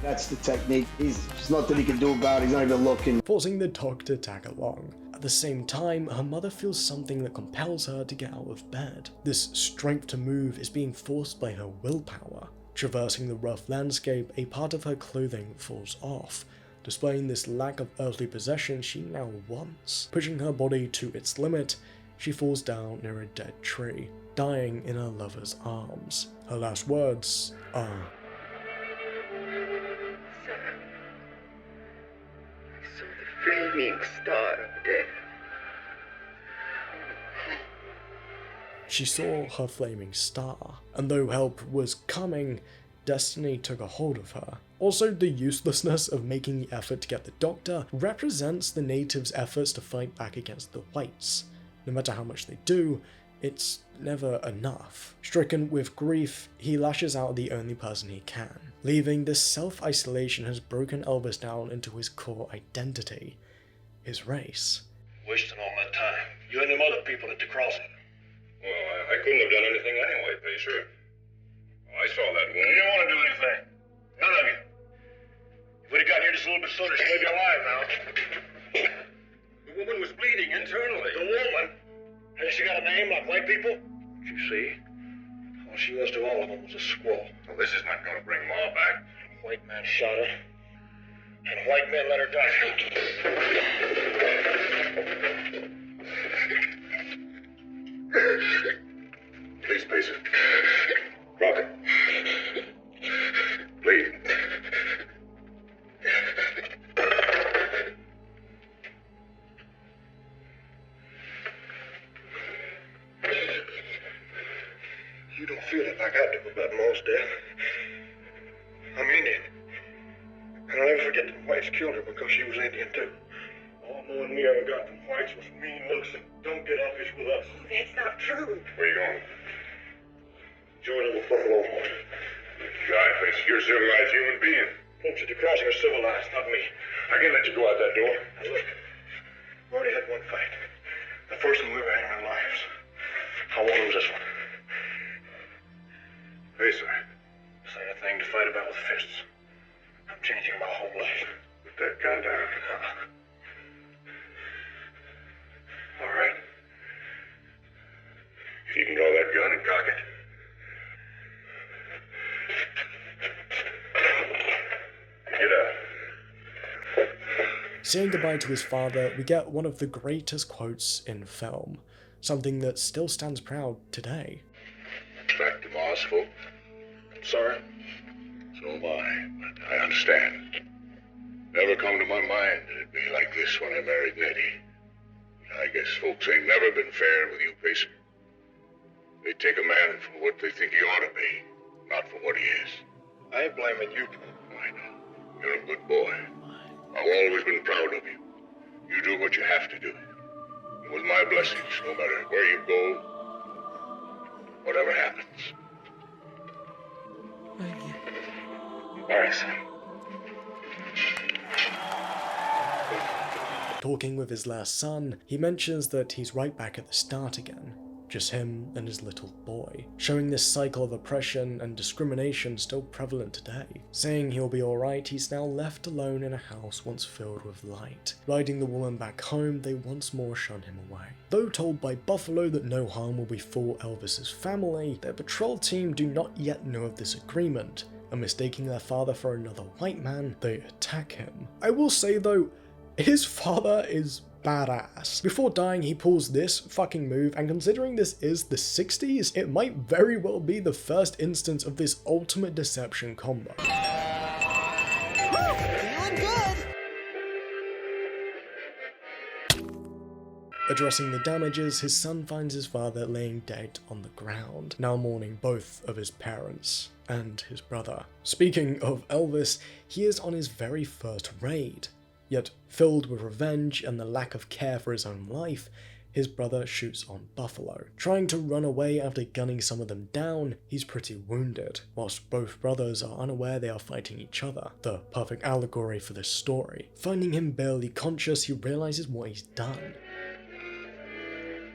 That's the technique. There's nothing he can do about it. He's not even looking. Forcing the dog to tag along. At the same time, her mother feels something that compels her to get out of bed. This strength to move is being forced by her willpower. Traversing the rough landscape, a part of her clothing falls off, displaying this lack of earthly possession she now wants. Pushing her body to its limit, she falls down near a dead tree, dying in her lover's arms. Her last words are, I saw the flaming star of death. She saw her flaming star, and though help was coming, destiny took a hold of her. Also, the uselessness of making the effort to get the doctor represents the natives' efforts to fight back against the whites. No matter how much they do, it's never enough. Stricken with grief, he lashes out at the only person he can. Leaving, this self-isolation has broken Elvis down into his core identity, his race. Wasting all my time. You and them other people at the crossing. Well, I couldn't have done anything anyway, Pacer. Oh, I saw that woman. You didn't want to do anything. None of you. If we'd have gotten here just a little bit sooner, she may be alive now. The woman was bleeding internally. The woman? Has she got a name like White white people? Did you see? All she was to all of them was a squaw. Well, this is not going to bring Ma back. White man shot her, and white men let her die. Please, Pacer. Crockett. Please. You don't feel it like I do about Ma's death. I'm Indian. And I'll never forget that the whites killed her because she was Indian too. All more than we ever got from whites was mean looks and don't get offish with us. Oh, that's not true. Where you going? Join the Buffalo Horse. Guy, face, you're a civilized human being. Folks at the crossing are civilized, not me. I can't let you go out that door. Now look, we already had one fight. The first one we ever had in our lives. I won't lose this one. Pacer, this ain't a thing to fight about with fists. I'm changing my whole life. Put that gun down. All right. You can draw that gun and cock it. Get out. Saying goodbye to his father, we get one of the greatest quotes in film, something that still stands proud today. Back to Ma's folk. I'm sorry. So am I, but I understand. Never come to my mind that it'd be like this when I married Nettie. I guess folks ain't never been fair with you, Pacer. They take a man for what they think he ought to be, not for what he is. I ain't blaming you. I know. You're a good boy. I've always been proud of you. You do what you have to do. And with my blessings, no matter where you go, whatever happens. All right, son. Talking with his last son, he mentions that he's right back at the start again. Just him and his little boy, showing this cycle of oppression and discrimination still prevalent today. Saying he'll be alright, he's now left alone in a house once filled with light. Riding the woman back home, they once more shun him away. Though told by Buffalo that no harm will befall Elvis's family, their patrol team do not yet know of this agreement, and mistaking their father for another white man, they attack him. I will say though, his father is badass. Before dying, he pulls this fucking move, and considering this is the 60s, it might very well be the first instance of this ultimate deception combo. Feeling good. Addressing the damages, his son finds his father laying dead on the ground, now mourning both of his parents and his brother. Speaking of Elvis, he is on his very first raid. Yet, filled with revenge and the lack of care for his own life, his brother shoots on Buffalo. Trying to run away after gunning some of them down, he's pretty wounded, whilst both brothers are unaware they are fighting each other. The perfect allegory for this story. Finding him barely conscious, he realizes what he's done.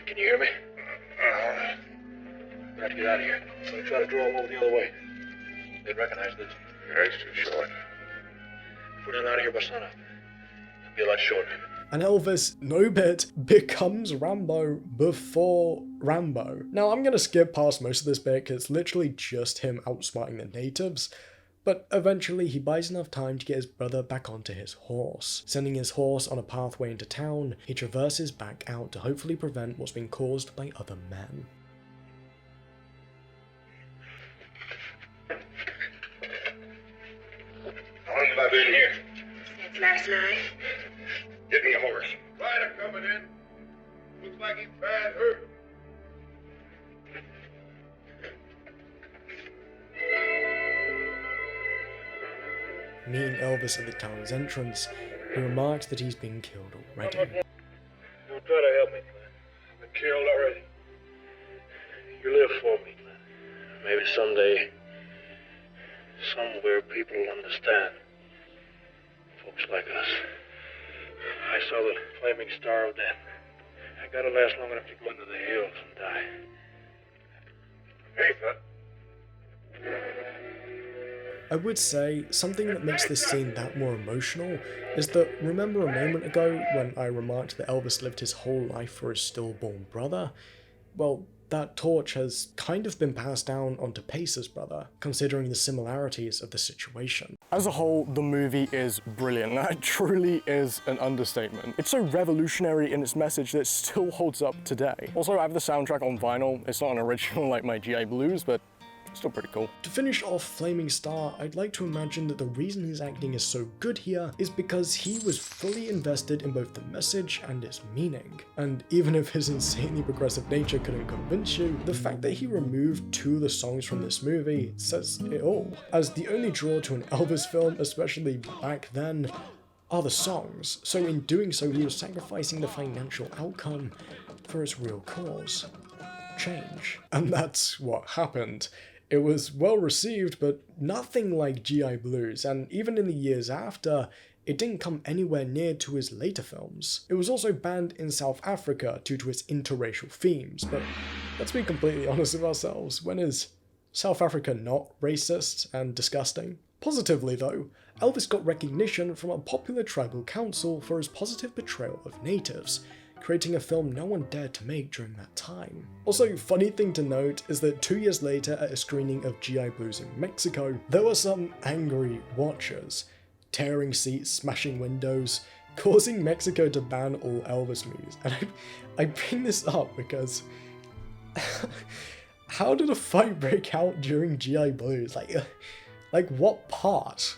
Can you hear me? We have to get out of here. I'm going to try to draw them over the other way. They'd recognize this. Yeah, it's too short. If we're not out of here by sunup, it'll be a lot shorter. And Elvis, no bit, becomes Rambo before Rambo. Now, I'm gonna skip past most of this bit because it's literally just him outsmarting the natives, but eventually he buys enough time to get his brother back onto his horse. Sending his horse on a pathway into town, he traverses back out to hopefully prevent what's been caused by other men. How long have I been here? Since last night. Get me a horse. Rider coming in. Looks like he's bad hurt. Meeting Elvis at the town's entrance, he remarks that he's been killed already. Don't try to help me, Glenn. I've been killed already. You live for me, Glenn. Maybe someday, somewhere, people will understand. Folks like us. I saw the flaming star of death. I gotta last long enough to go into the hills and die. Hey, son. I would say something that makes this scene that more emotional is that, remember a moment ago when I remarked that Elvis lived his whole life for his stillborn brother? Well, that torch has kind of been passed down onto Pace's brother, considering the similarities of the situation. As a whole, the movie is brilliant. That truly is an understatement. It's so revolutionary in its message that it still holds up today. Also, I have the soundtrack on vinyl. It's not an original like my GI Blues, but still pretty cool. To finish off Flaming Star, I'd like to imagine that the reason his acting is so good here is because he was fully invested in both the message and its meaning. And even if his insanely progressive nature couldn't convince you, the fact that he removed 2 of the songs from this movie says it all. As the only draw to an Elvis film, especially back then, are the songs, so in doing so he was sacrificing the financial outcome for its real cause: change. And that's what happened. It was well received, but nothing like GI Blues, and even in the years after, it didn't come anywhere near to his later films. It was also banned in South Africa due to its interracial themes, but let's be completely honest with ourselves, when is South Africa not racist and disgusting? Positively though, Elvis got recognition from a popular tribal council for his positive portrayal of natives, creating a film no one dared to make during that time. Also, funny thing to note is that 2 years later at a screening of GI Blues in Mexico, there were some angry watchers, tearing seats, smashing windows, causing Mexico to ban all Elvis movies. And I bring this up because how did a fight break out during GI Blues? Like what part?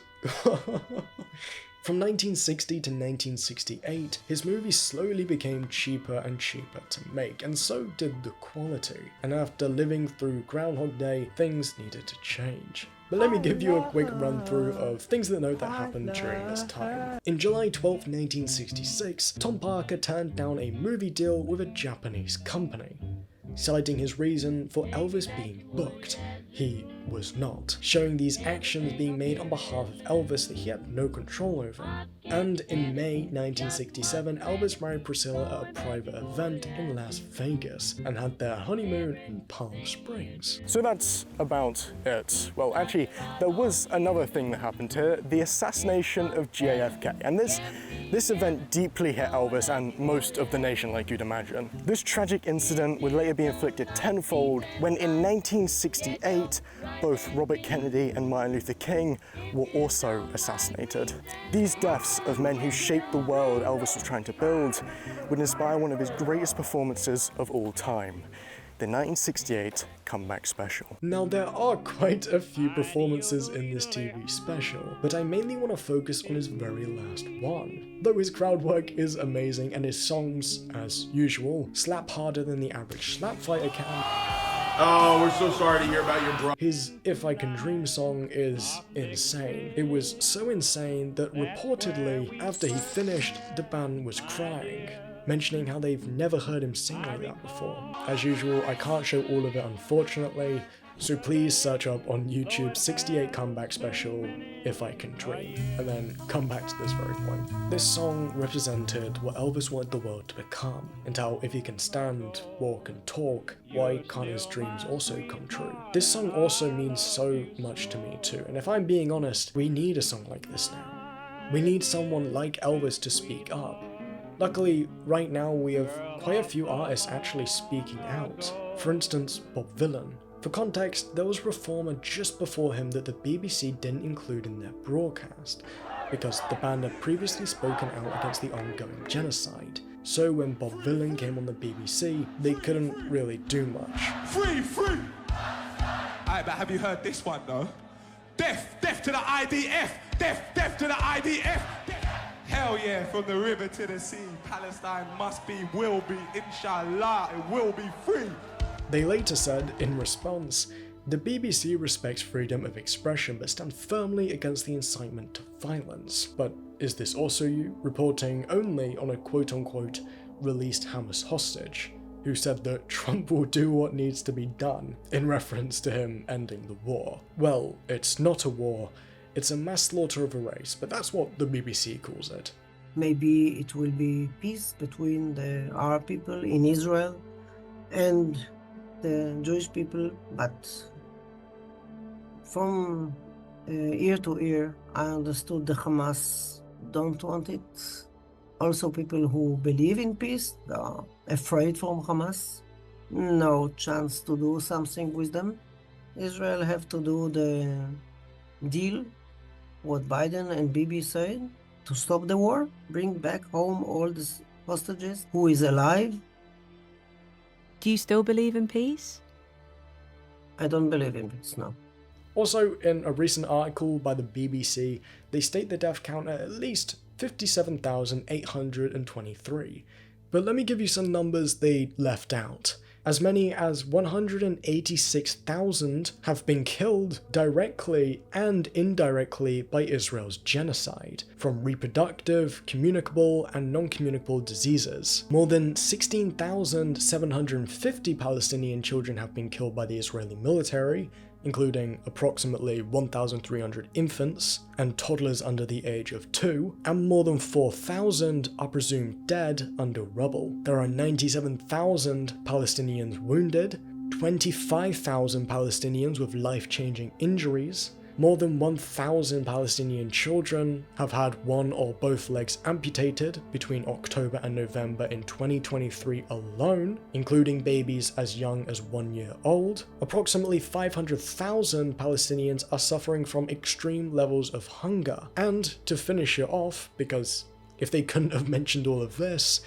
From 1960 to 1968, his movies slowly became cheaper and cheaper to make, and so did the quality. And after living through Groundhog Day, things needed to change. But let me give you a quick run through of things of note that happened during this time. In July 12, 1966, Tom Parker turned down a movie deal with a Japanese company, citing his reason for Elvis being booked. He was not, showing these actions being made on behalf of Elvis that he had no control over. And in May 1967, Elvis married Priscilla at a private event in Las Vegas and had their honeymoon in Palm Springs. So that's about it. Well, actually, there was another thing that happened here, the assassination of JFK, and this event deeply hit Elvis and most of the nation, like you'd imagine. This tragic incident would later be inflicted tenfold when in 1968, both Robert Kennedy and Martin Luther King were also assassinated. These deaths of men who shaped the world Elvis was trying to build would inspire one of his greatest performances of all time, the 1968 comeback special. Now there are quite a few performances in this TV special, but I mainly want to focus on his very last one. Though his crowd work is amazing and his songs, as usual, slap harder than the average slap fighter can. Oh, we're so sorry to hear about your bro. His If I Can Dream song is insane. It was so insane that reportedly, after he finished, the band was crying, mentioning how they've never heard him sing like that before. As usual, I can't show all of it unfortunately, so please search up on YouTube 68 comeback special, If I Can Dream, and then come back to this very point. This song represented what Elvis wanted the world to become, and how if he can stand, walk and talk, why can't his dreams also come true? This song also means so much to me too, and if I'm being honest, we need a song like this now. We need someone like Elvis to speak up. Luckily, right now we have quite a few artists actually speaking out. For instance, Bob Dylan. For context, there was a performer just before him that the BBC didn't include in their broadcast, because the band had previously spoken out against the ongoing genocide. So when Bob Dylan came on the BBC, they couldn't really do much. Free, free! Alright, but have you heard this one though? Death to the IDF! Death to the IDF! Hell yeah, from the river to the sea, Palestine must be, will be, inshallah, it will be free. They later said, in response, the BBC respects freedom of expression but stand firmly against the incitement to violence. But is this also you, reporting only on a quote-unquote released Hamas hostage, who said that Trump will do what needs to be done, in reference to him ending the war? Well, it's not a war, it's a mass slaughter of a race, but that's what the BBC calls it. Maybe it will be peace between the Arab people in Israel and the Jewish people, but from ear to ear, I understood the Hamas don't want it. Also, people who believe in peace, they are afraid from Hamas. no chance to do something with them. Israel have to do the deal, what Biden and Bibi said, to stop the war, bring back home all the hostages who is alive. Do you still believe in peace? I don't believe in peace, no. Also, in a recent article by the BBC, they state the death count at least 57,823. But let me give you some numbers they left out. As many as 186,000 have been killed directly and indirectly by Israel's genocide, from reproductive, communicable, and non-communicable diseases. More than 16,750 Palestinian children have been killed by the Israeli military, including approximately 1,300 infants and toddlers under the age of 2, and more than 4,000 are presumed dead under rubble. There are 97,000 Palestinians wounded, 25,000 Palestinians with life-changing injuries. More than 1,000 Palestinian children have had one or both legs amputated between October and November in 2023 alone, including babies as young as 1 year old. Approximately 500,000 Palestinians are suffering from extreme levels of hunger. And to finish it off, because if they couldn't have mentioned all of this,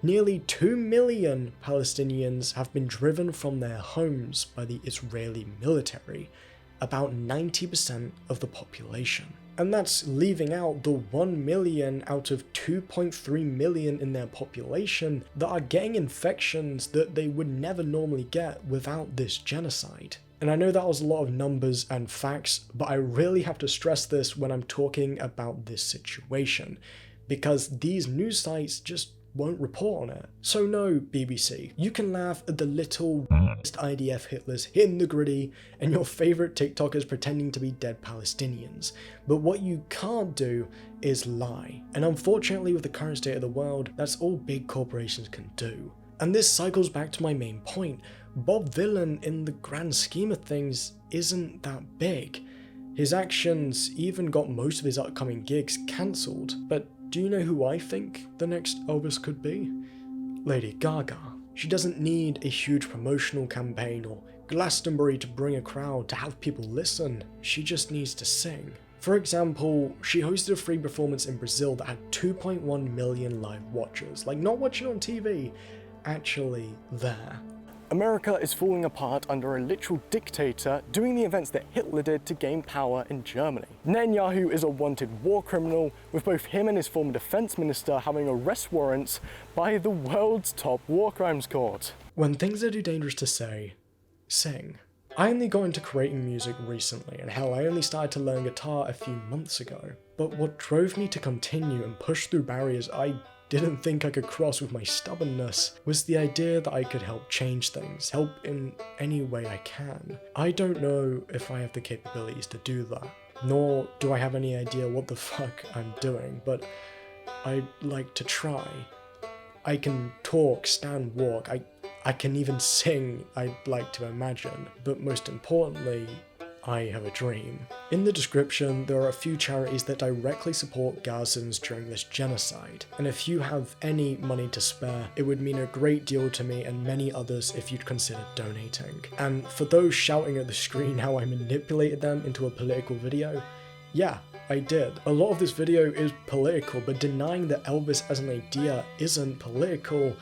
nearly 2 million Palestinians have been driven from their homes by the Israeli military, about 90% of the population. And that's leaving out the 1 million out of 2.3 million in their population that are getting infections that they would never normally get without this genocide. And I know that was a lot of numbers and facts, but I really have to stress this when I'm talking about this situation, because these news sites just won't report on it. So no, BBC, you can laugh at the little IDF Hitlers hitting the gritty and your favourite TikTokers pretending to be dead Palestinians, but what you can't do is lie. And unfortunately, with the current state of the world, that's all big corporations can do. And this cycles back to my main point. Bob Dylan, in the grand scheme of things, isn't that big. His actions even got most of his upcoming gigs cancelled, but do you know who I think the next Elvis could be? Lady Gaga. She doesn't need a huge promotional campaign or Glastonbury to bring a crowd to have people listen. She just needs to sing. For example, she hosted a free performance in Brazil that had 2.1 million live watchers. Like, not watching on TV, actually there. America is falling apart under a literal dictator doing the events that Hitler did to gain power in Germany. Netanyahu is a wanted war criminal, with both him and his former defense minister having arrest warrants by the world's top war crimes court. When things are too dangerous to say, sing. I only got into creating music recently, and hell, I only started to learn guitar a few months ago. But what drove me to continue and push through barriers I didn't think I could cross with my stubbornness was the idea that I could help change things, help in any way I can. I don't know if I have the capabilities to do that, nor do I have any idea what the fuck I'm doing, but I'd like to try. I can talk, stand, walk, I can even sing, I'd like to imagine, but most importantly, I have a dream. In the description, there are a few charities that directly support Gazans during this genocide, and if you have any money to spare, it would mean a great deal to me and many others if you'd consider donating. And for those shouting at the screen how I manipulated them into a political video, yeah, I did. A lot of this video is political, but denying that Elvis as an idea isn't political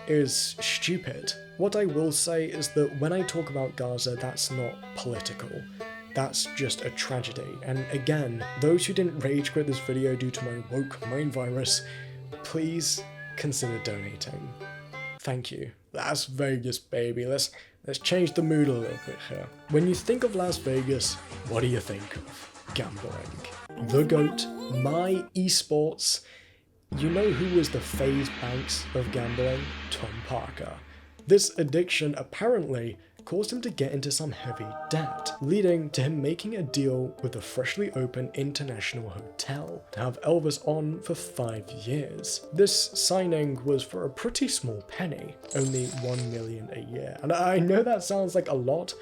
is stupid. What I will say is that when I talk about Gaza, that's not political. That's just a tragedy, and again, those who didn't rage quit this video due to my woke mind virus, please consider donating. Thank you. Las Vegas, baby. Let's change the mood a little bit here. When you think of Las Vegas, what do you think of? Gambling. The GOAT, my esports. You know who was the FaZe Banks of gambling? Tom Parker. This addiction apparently caused him to get into some heavy debt, leading to him making a deal with a freshly opened international hotel to have Elvis on for 5 years. This signing was for a pretty small penny, only $1 million a year. And I know that sounds like a lot,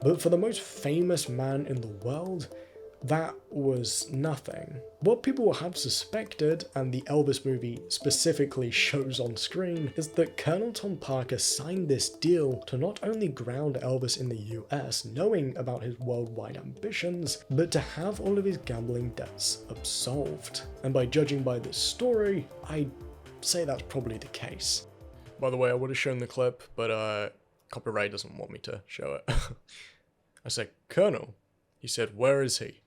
but for the most famous man in the world, that was nothing. What people have suspected, and the Elvis movie specifically shows on screen, is that Colonel Tom Parker signed this deal to not only ground Elvis in the US, knowing about his worldwide ambitions, but to have all of his gambling debts absolved. And by judging by this story, I'd say that's probably the case. By the way, I would have shown the clip, but copyright doesn't want me to show it. I said, "Colonel." He said, "Where is he?"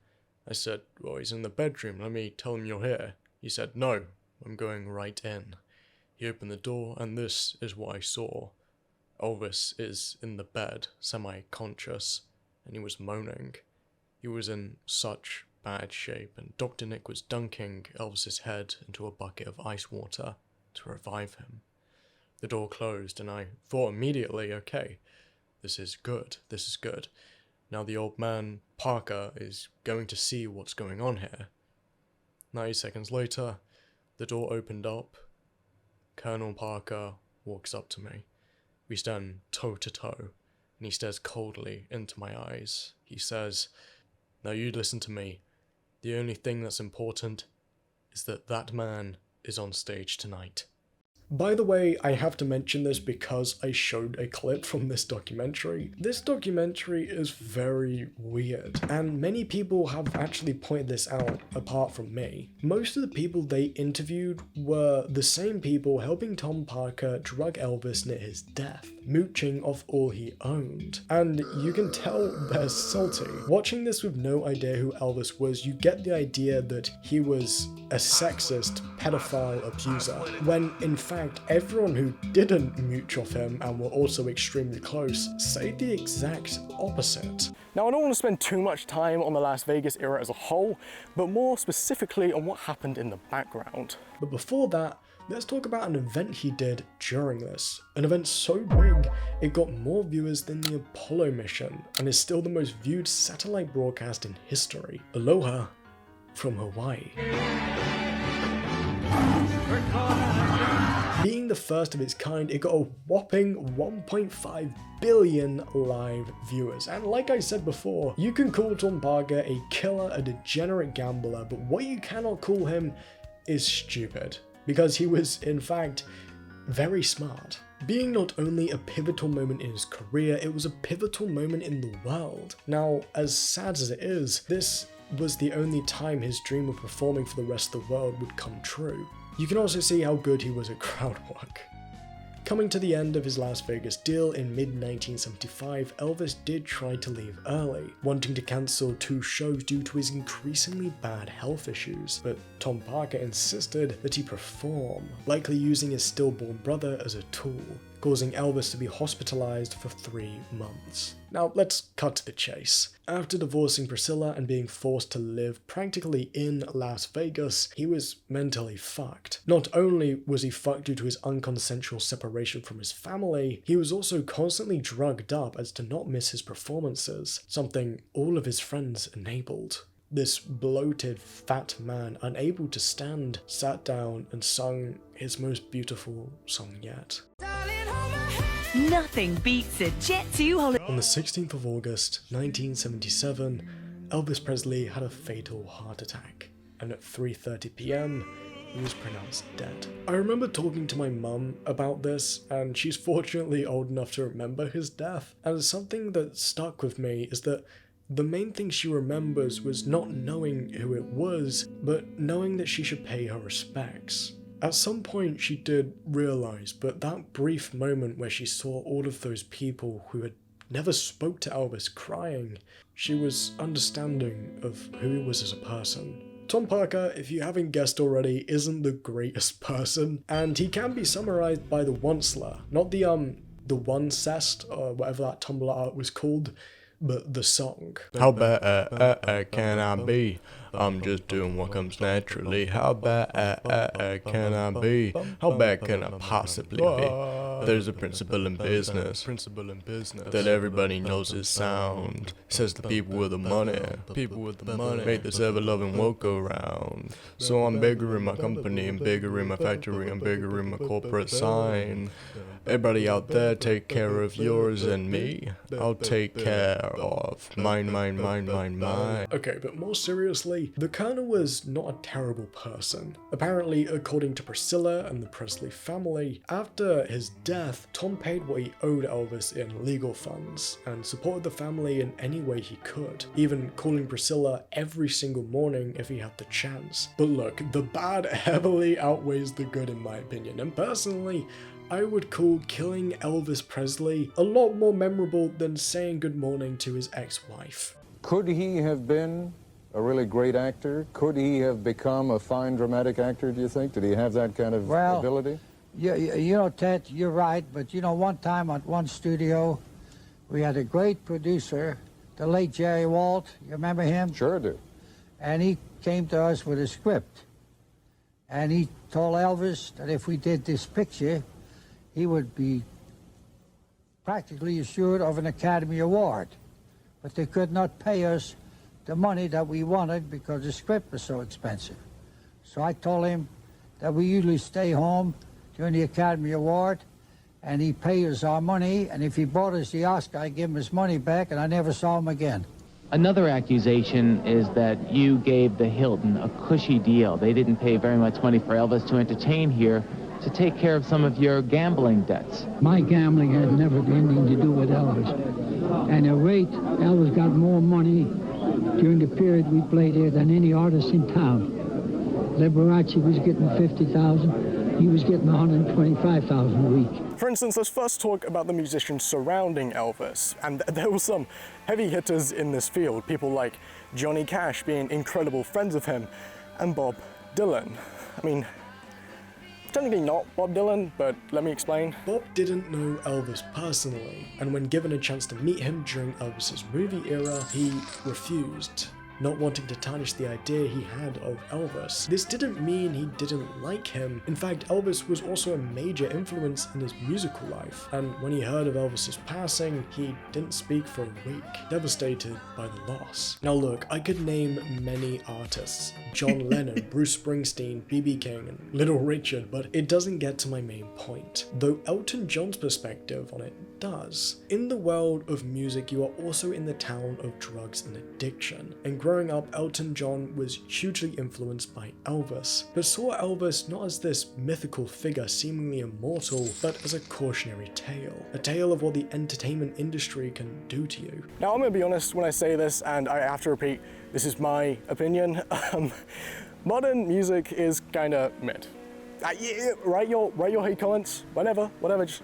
I said, "Well, he's in the bedroom. Let me tell him you're here." He said, "No, I'm going right in." He opened the door, and this is what I saw. Elvis is in the bed, semi-conscious, and he was moaning. He was in such bad shape, and Dr. Nick was dunking Elvis's head into a bucket of ice water to revive him. The door closed, and I thought immediately, okay, this is good, this is good. Now the old man, Parker, is going to see what's going on here. 90 seconds later, the door opened up. Colonel Parker walks up to me. We stand toe to toe, and he stares coldly into my eyes. He says, "Now you listen to me. The only thing that's important is that that man is on stage tonight." By the way, I have to mention this because I showed a clip from this documentary. This documentary is very weird, and many people have actually pointed this out apart from me. Most of the people they interviewed were the same people helping Tom Parker drug Elvis near his death, mooching off all he owned. And you can tell they're salty. Watching this with no idea who Elvis was, you get the idea that he was a sexist, pedophile abuser, when in fact everyone who didn't mooch off him and were also extremely close say the exact opposite. Now, I don't want to spend too much time on the Las Vegas era as a whole, but more specifically on what happened in the background. But before that, let's talk about an event he did during this. An event so big, it got more viewers than the Apollo mission, and is still the most viewed satellite broadcast in history. Aloha from Hawaii. Being the first of its kind, it got a whopping 1.5 billion live viewers. And like I said before, you can call Tom Parker a killer, a degenerate gambler, but what you cannot call him is stupid, because he was, in fact, very smart. Being not only a pivotal moment in his career, it was a pivotal moment in the world. Now, as sad as it is, this was the only time his dream of performing for the rest of the world would come true. You can also see how good he was at crowd work. Coming to the end of his Las Vegas deal in mid-1975, Elvis did try to leave early, wanting to cancel 2 shows due to his increasingly bad health issues, but Tom Parker insisted that he perform, likely using his stillborn brother as a tool, causing Elvis to be hospitalized for 3 months. Now let's cut to the chase. After divorcing Priscilla and being forced to live practically in Las Vegas, he was mentally fucked. Not only was he fucked due to his unconsensual separation from his family, he was also constantly drugged up as to not miss his performances, something all of his friends enabled. This bloated, fat man, unable to stand, sat down and sung his most beautiful song yet. Nothing beats a Jet 2 holiday. On the 16th of August, 1977, Elvis Presley had a fatal heart attack, and at 3:30 p.m, he was pronounced dead. I remember talking to my mum about this, and she's fortunately old enough to remember his death, and something that stuck with me is that the main thing she remembers was not knowing who it was, but knowing that she should pay her respects. At some point she did realise, but that brief moment where she saw all of those people who had never spoke to Elvis crying, she was understanding of who he was as a person. Tom Parker, if you haven't guessed already, isn't the greatest person, and he can be summarised by the onceler, not the one-cest, or whatever that Tumblr art was called, but the song. How bad can I be? I'm just doing what comes naturally. How bad can I be? How bad can I possibly be? There's a principle in business that everybody knows is sound. Says the people with the money make this ever-loving world go round. So I'm bigger in my company, and bigger in my factory, and bigger in my corporate sign. Everybody out there, take care of yours and me. I'll take care of mine. Okay, but more seriously, the Colonel was not a terrible person. Apparently, according to Priscilla and the Presley family, after his death, Tom paid what he owed Elvis in legal funds and supported the family in any way he could, even calling Priscilla every single morning if he had the chance. But look, the bad heavily outweighs the good in my opinion, and personally, I would call killing Elvis Presley a lot more memorable than saying good morning to his ex-wife. Could he have been a really great actor? Could he have become a fine dramatic actor, do you think? Did he have that kind of ability? You know, Ted, you're right, but you know, one time at one studio, we had a great producer, the late Jerry Walt. You remember him? Sure do. And he came to us with a script. And he told Elvis that if we did this picture, he would be practically assured of an Academy Award. But they could not pay us the money that we wanted because the script was so expensive. So I told him that we usually stay home during the Academy Award, and he paid us our money, and if he bought us the Oscar, I gave him his money back, and I never saw him again. Another accusation is that you gave the Hilton a cushy deal. They didn't pay very much money for Elvis to entertain here, to take care of some of your gambling debts. My gambling had never anything to do with Elvis. And at rate, Elvis got more money during the period we played here than any artist in town. Liberace was getting $50,000. He was getting $125,000 a week. For instance, let's first talk about the musicians surrounding Elvis. And there were some heavy hitters in this field, people like Johnny Cash being incredible friends of him, and Bob Dylan. I mean, technically not Bob Dylan, but let me explain. Bob didn't know Elvis personally, and when given a chance to meet him during Elvis's movie era, he refused, not wanting to tarnish the idea he had of Elvis. This didn't mean he didn't like him. In fact, Elvis was also a major influence in his musical life, and when he heard of Elvis's passing, he didn't speak for a week, devastated by the loss. Now look, I could name many artists, John Lennon, Bruce Springsteen, B.B. King, and Little Richard, but it doesn't get to my main point, though Elton John's perspective on it does. In the world of music, you are also in the town of drugs and addiction, and growing up, Elton John was hugely influenced by Elvis, but saw Elvis not as this mythical figure seemingly immortal, but as a cautionary tale. A tale of what the entertainment industry can do to you. Now, I'm gonna be honest when I say this, and I have to repeat, this is my opinion. Modern music is kinda mid. Write your hate comments, whatever,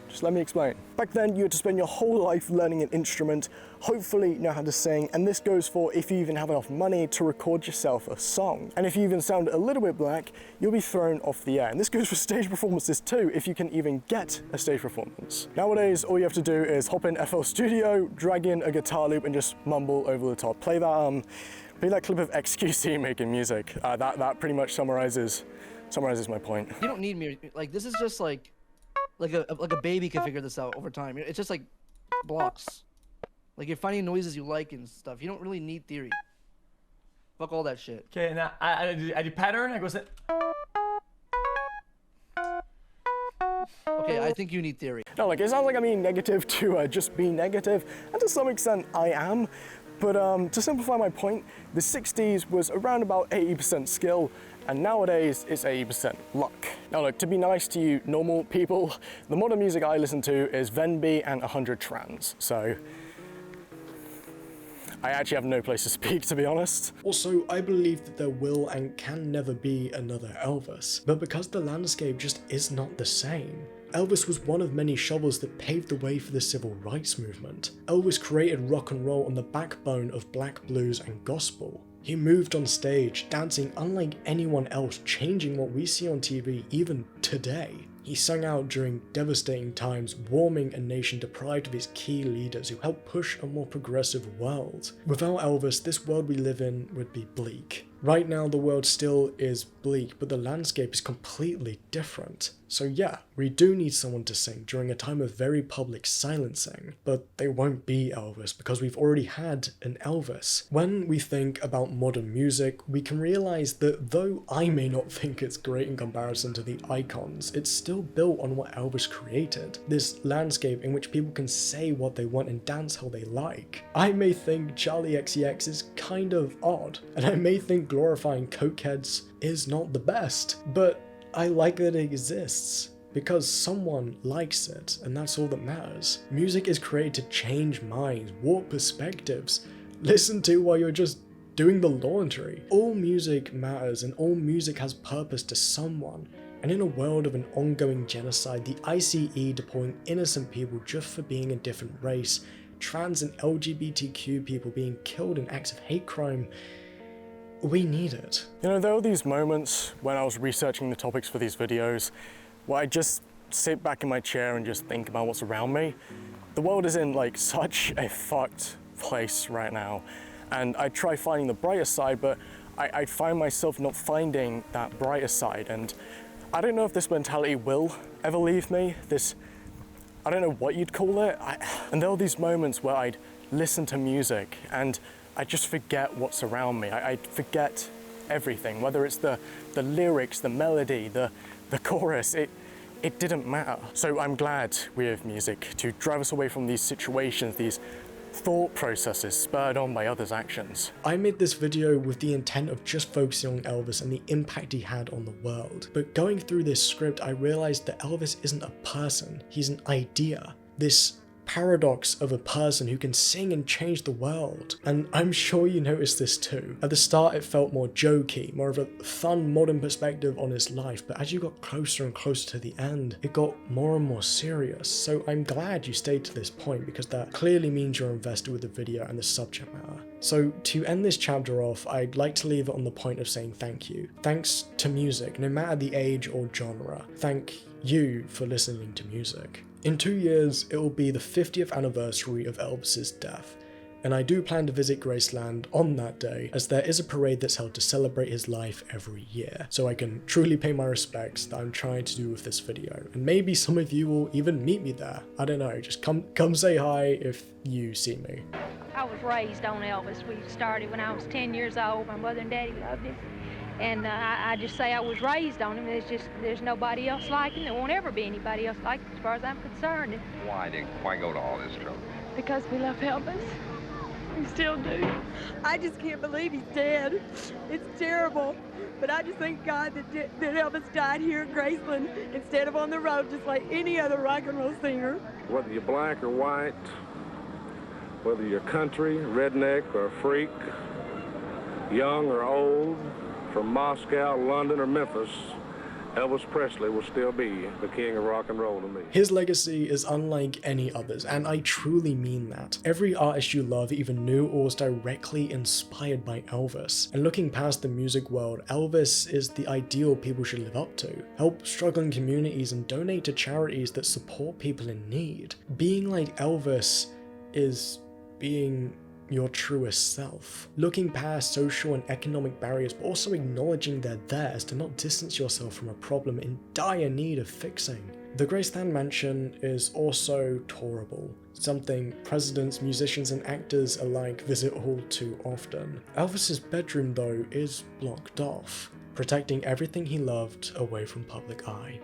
just let me explain. Back then, you had to spend your whole life learning an instrument, hopefully know how to sing, and this goes for if you even have enough money to record yourself a song. And if you even sound a little bit black, you'll be thrown off the air. And this goes for stage performances too, if you can even get a stage performance. Nowadays, all you have to do is hop in FL Studio, drag in a guitar loop, and just mumble over the top. Play that clip of XQC making music. That pretty much summarizes my point. You don't need me. Like, this is just like a baby can figure this out over time. It's just like blocks. Like, you're finding noises you like and stuff. You don't really need theory. Fuck all that shit. Okay, now I do pattern. I go sit. Okay, I think you need theory. No, like, it sounds like I'm being negative to just be negative, and to some extent I am. But to simplify my point, the 60s was around about 80% skill, and nowadays it's 80% luck. Now look, to be nice to you normal people, the modern music I listen to is Venby and 100 Trans, so I actually have no place to speak, to be honest. Also, I believe that there will and can never be another Elvis, but because the landscape just is not the same. Elvis was one of many shovels that paved the way for the civil rights movement. Elvis created rock and roll on the backbone of black blues and gospel. He moved on stage, dancing unlike anyone else, changing what we see on TV even today. He sung out during devastating times, warming a nation deprived of its key leaders who helped push a more progressive world. Without Elvis, this world we live in would be bleak. Right now the world still is bleak, but the landscape is completely different. So yeah, we do need someone to sing during a time of very public silencing, but they won't be Elvis because we've already had an Elvis. When we think about modern music, we can realize that though I may not think it's great in comparison to the icons, it's still built on what Elvis created. This landscape in which people can say what they want and dance how they like. I may think Charlie XCX is kind of odd, and I may think glorifying cokeheads is not the best, but I like that it exists, because someone likes it, and that's all that matters. Music is created to change minds, warp perspectives, listen to while you're just doing the laundry. All music matters, and all music has purpose to someone. And in a world of an ongoing genocide, the ICE deploying innocent people just for being a different race, trans and LGBTQ people being killed in acts of hate crime, we need it. You know, there were these moments when I was researching the topics for these videos where I just sit back in my chair and just think about what's around me. The world is in like such a fucked place right now, and I try finding the brighter side, but I find myself not finding that brighter side, and I don't know if this mentality will ever leave me. I don't know what you'd call it. And there were these moments where I'd listen to music and I just forget what's around me. I forget everything, whether it's the lyrics, the melody, the chorus, it didn't matter. So I'm glad we have music to drive us away from these situations, these thought processes spurred on by others' actions. I made this video with the intent of just focusing on Elvis and the impact he had on the world. But going through this script, I realized that Elvis isn't a person, he's an idea. This paradox of a person who can sing and change the world. And I'm sure you noticed this too. At the start it felt more jokey, more of a fun modern perspective on his life, but as you got closer and closer to the end, it got more and more serious. So I'm glad you stayed to this point, because that clearly means you're invested with the video and the subject matter. So to end this chapter off, I'd like to leave it on the point of saying thank you. Thanks to music, no matter the age or genre. Thank you for listening to music. In 2 years, it will be the 50th anniversary of Elvis's death, and I do plan to visit Graceland on that day, as there is a parade that's held to celebrate his life every year, so I can truly pay my respects that I'm trying to do with this video, and maybe some of you will even meet me there. I don't know, just come say hi if you see me. I was raised on Elvis. We started when I was 10 years old. My mother and daddy loved him. And I just say I was raised on him. There's nobody else like him. There won't ever be anybody else like him as far as I'm concerned. Why go to all this trouble? Because we love Elvis. We still do. I just can't believe he's dead. It's terrible. But I just thank God that Elvis died here at Graceland instead of on the road, just like any other rock and roll singer. Whether you're black or white, whether you're country, redneck, or freak, young or old, from Moscow, London, or Memphis, Elvis Presley will still be the king of rock and roll to me. His legacy is unlike any others, and I truly mean that. Every artist you love either knew or was directly inspired by Elvis. And looking past the music world, Elvis is the ideal people should live up to. Help struggling communities and donate to charities that support people in need. Being like Elvis is being your truest self. Looking past social and economic barriers, but also acknowledging they're there, as to not distance yourself from a problem in dire need of fixing. The Graceland Mansion is also tourable, something presidents, musicians, and actors alike visit all too often. Elvis's bedroom, though, is blocked off, protecting everything he loved away from public eye.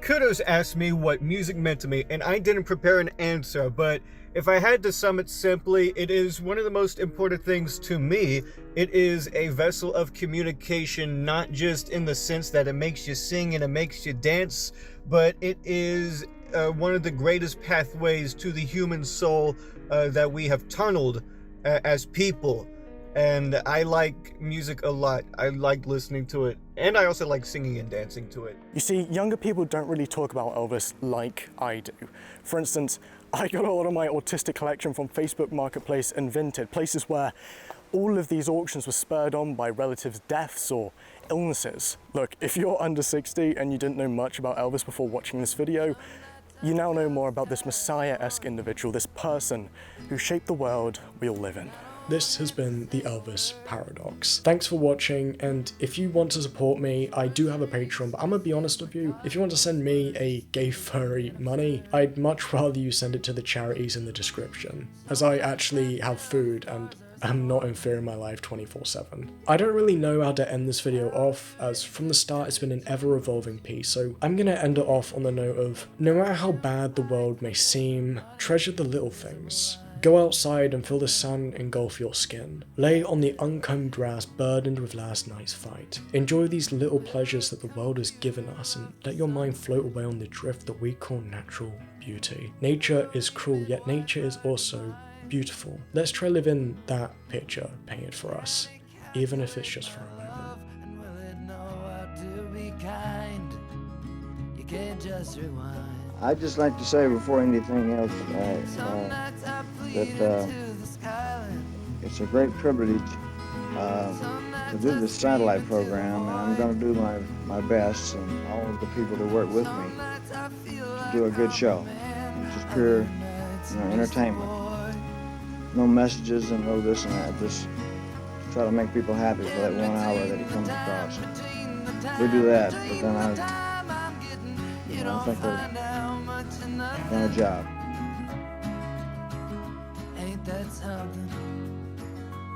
Kudos asked me what music meant to me, and I didn't prepare an answer, but if I had to sum it simply, it is one of the most important things to me. It is a vessel of communication, not just in the sense that it makes you sing and it makes you dance, but it is one of the greatest pathways to the human soul that we have tunneled as people. And I like music a lot. I like listening to it. And I also like singing and dancing to it. You see, younger people don't really talk about Elvis like I do. For instance, I got a lot of my autistic collection from Facebook Marketplace and Vinted, places where all of these auctions were spurred on by relatives' deaths or illnesses. Look, if you're under 60 and you didn't know much about Elvis before watching this video, you now know more about this Messiah-esque individual, this person who shaped the world we all live in. This has been the Elvis Paradox. Thanks for watching, and if you want to support me, I do have a Patreon, but I'm gonna be honest with you, if you want to send me a gay furry money, I'd much rather you send it to the charities in the description, as I actually have food and I'm not in fear of my life 24/7. I don't really know how to end this video off, as from the start it's been an ever-evolving piece, so I'm gonna end it off on the note of, no matter how bad the world may seem, treasure the little things. Go outside and feel the sun engulf your skin. Lay on the uncombed grass burdened with last night's fight. Enjoy these little pleasures that the world has given us, and let your mind float away on the drift that we call natural beauty. Nature is cruel, yet nature is also beautiful. Let's try living that picture painted for us, even if it's just for a moment. I'd just like to say before anything else that it's a great privilege to do this satellite program, and I'm going to do my best, and all of the people that work with me, to do a good show. It's just pure entertainment. No messages and no this and that. Just try to make people happy for that 1 hour that it comes across. We do that, but then I think we've done a job. Ain't that something?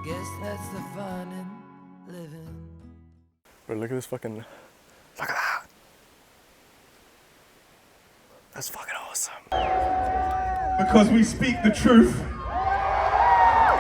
Guess that's the fun in living. But look at this fucking... Look at that! That's fucking awesome. Because we speak the truth.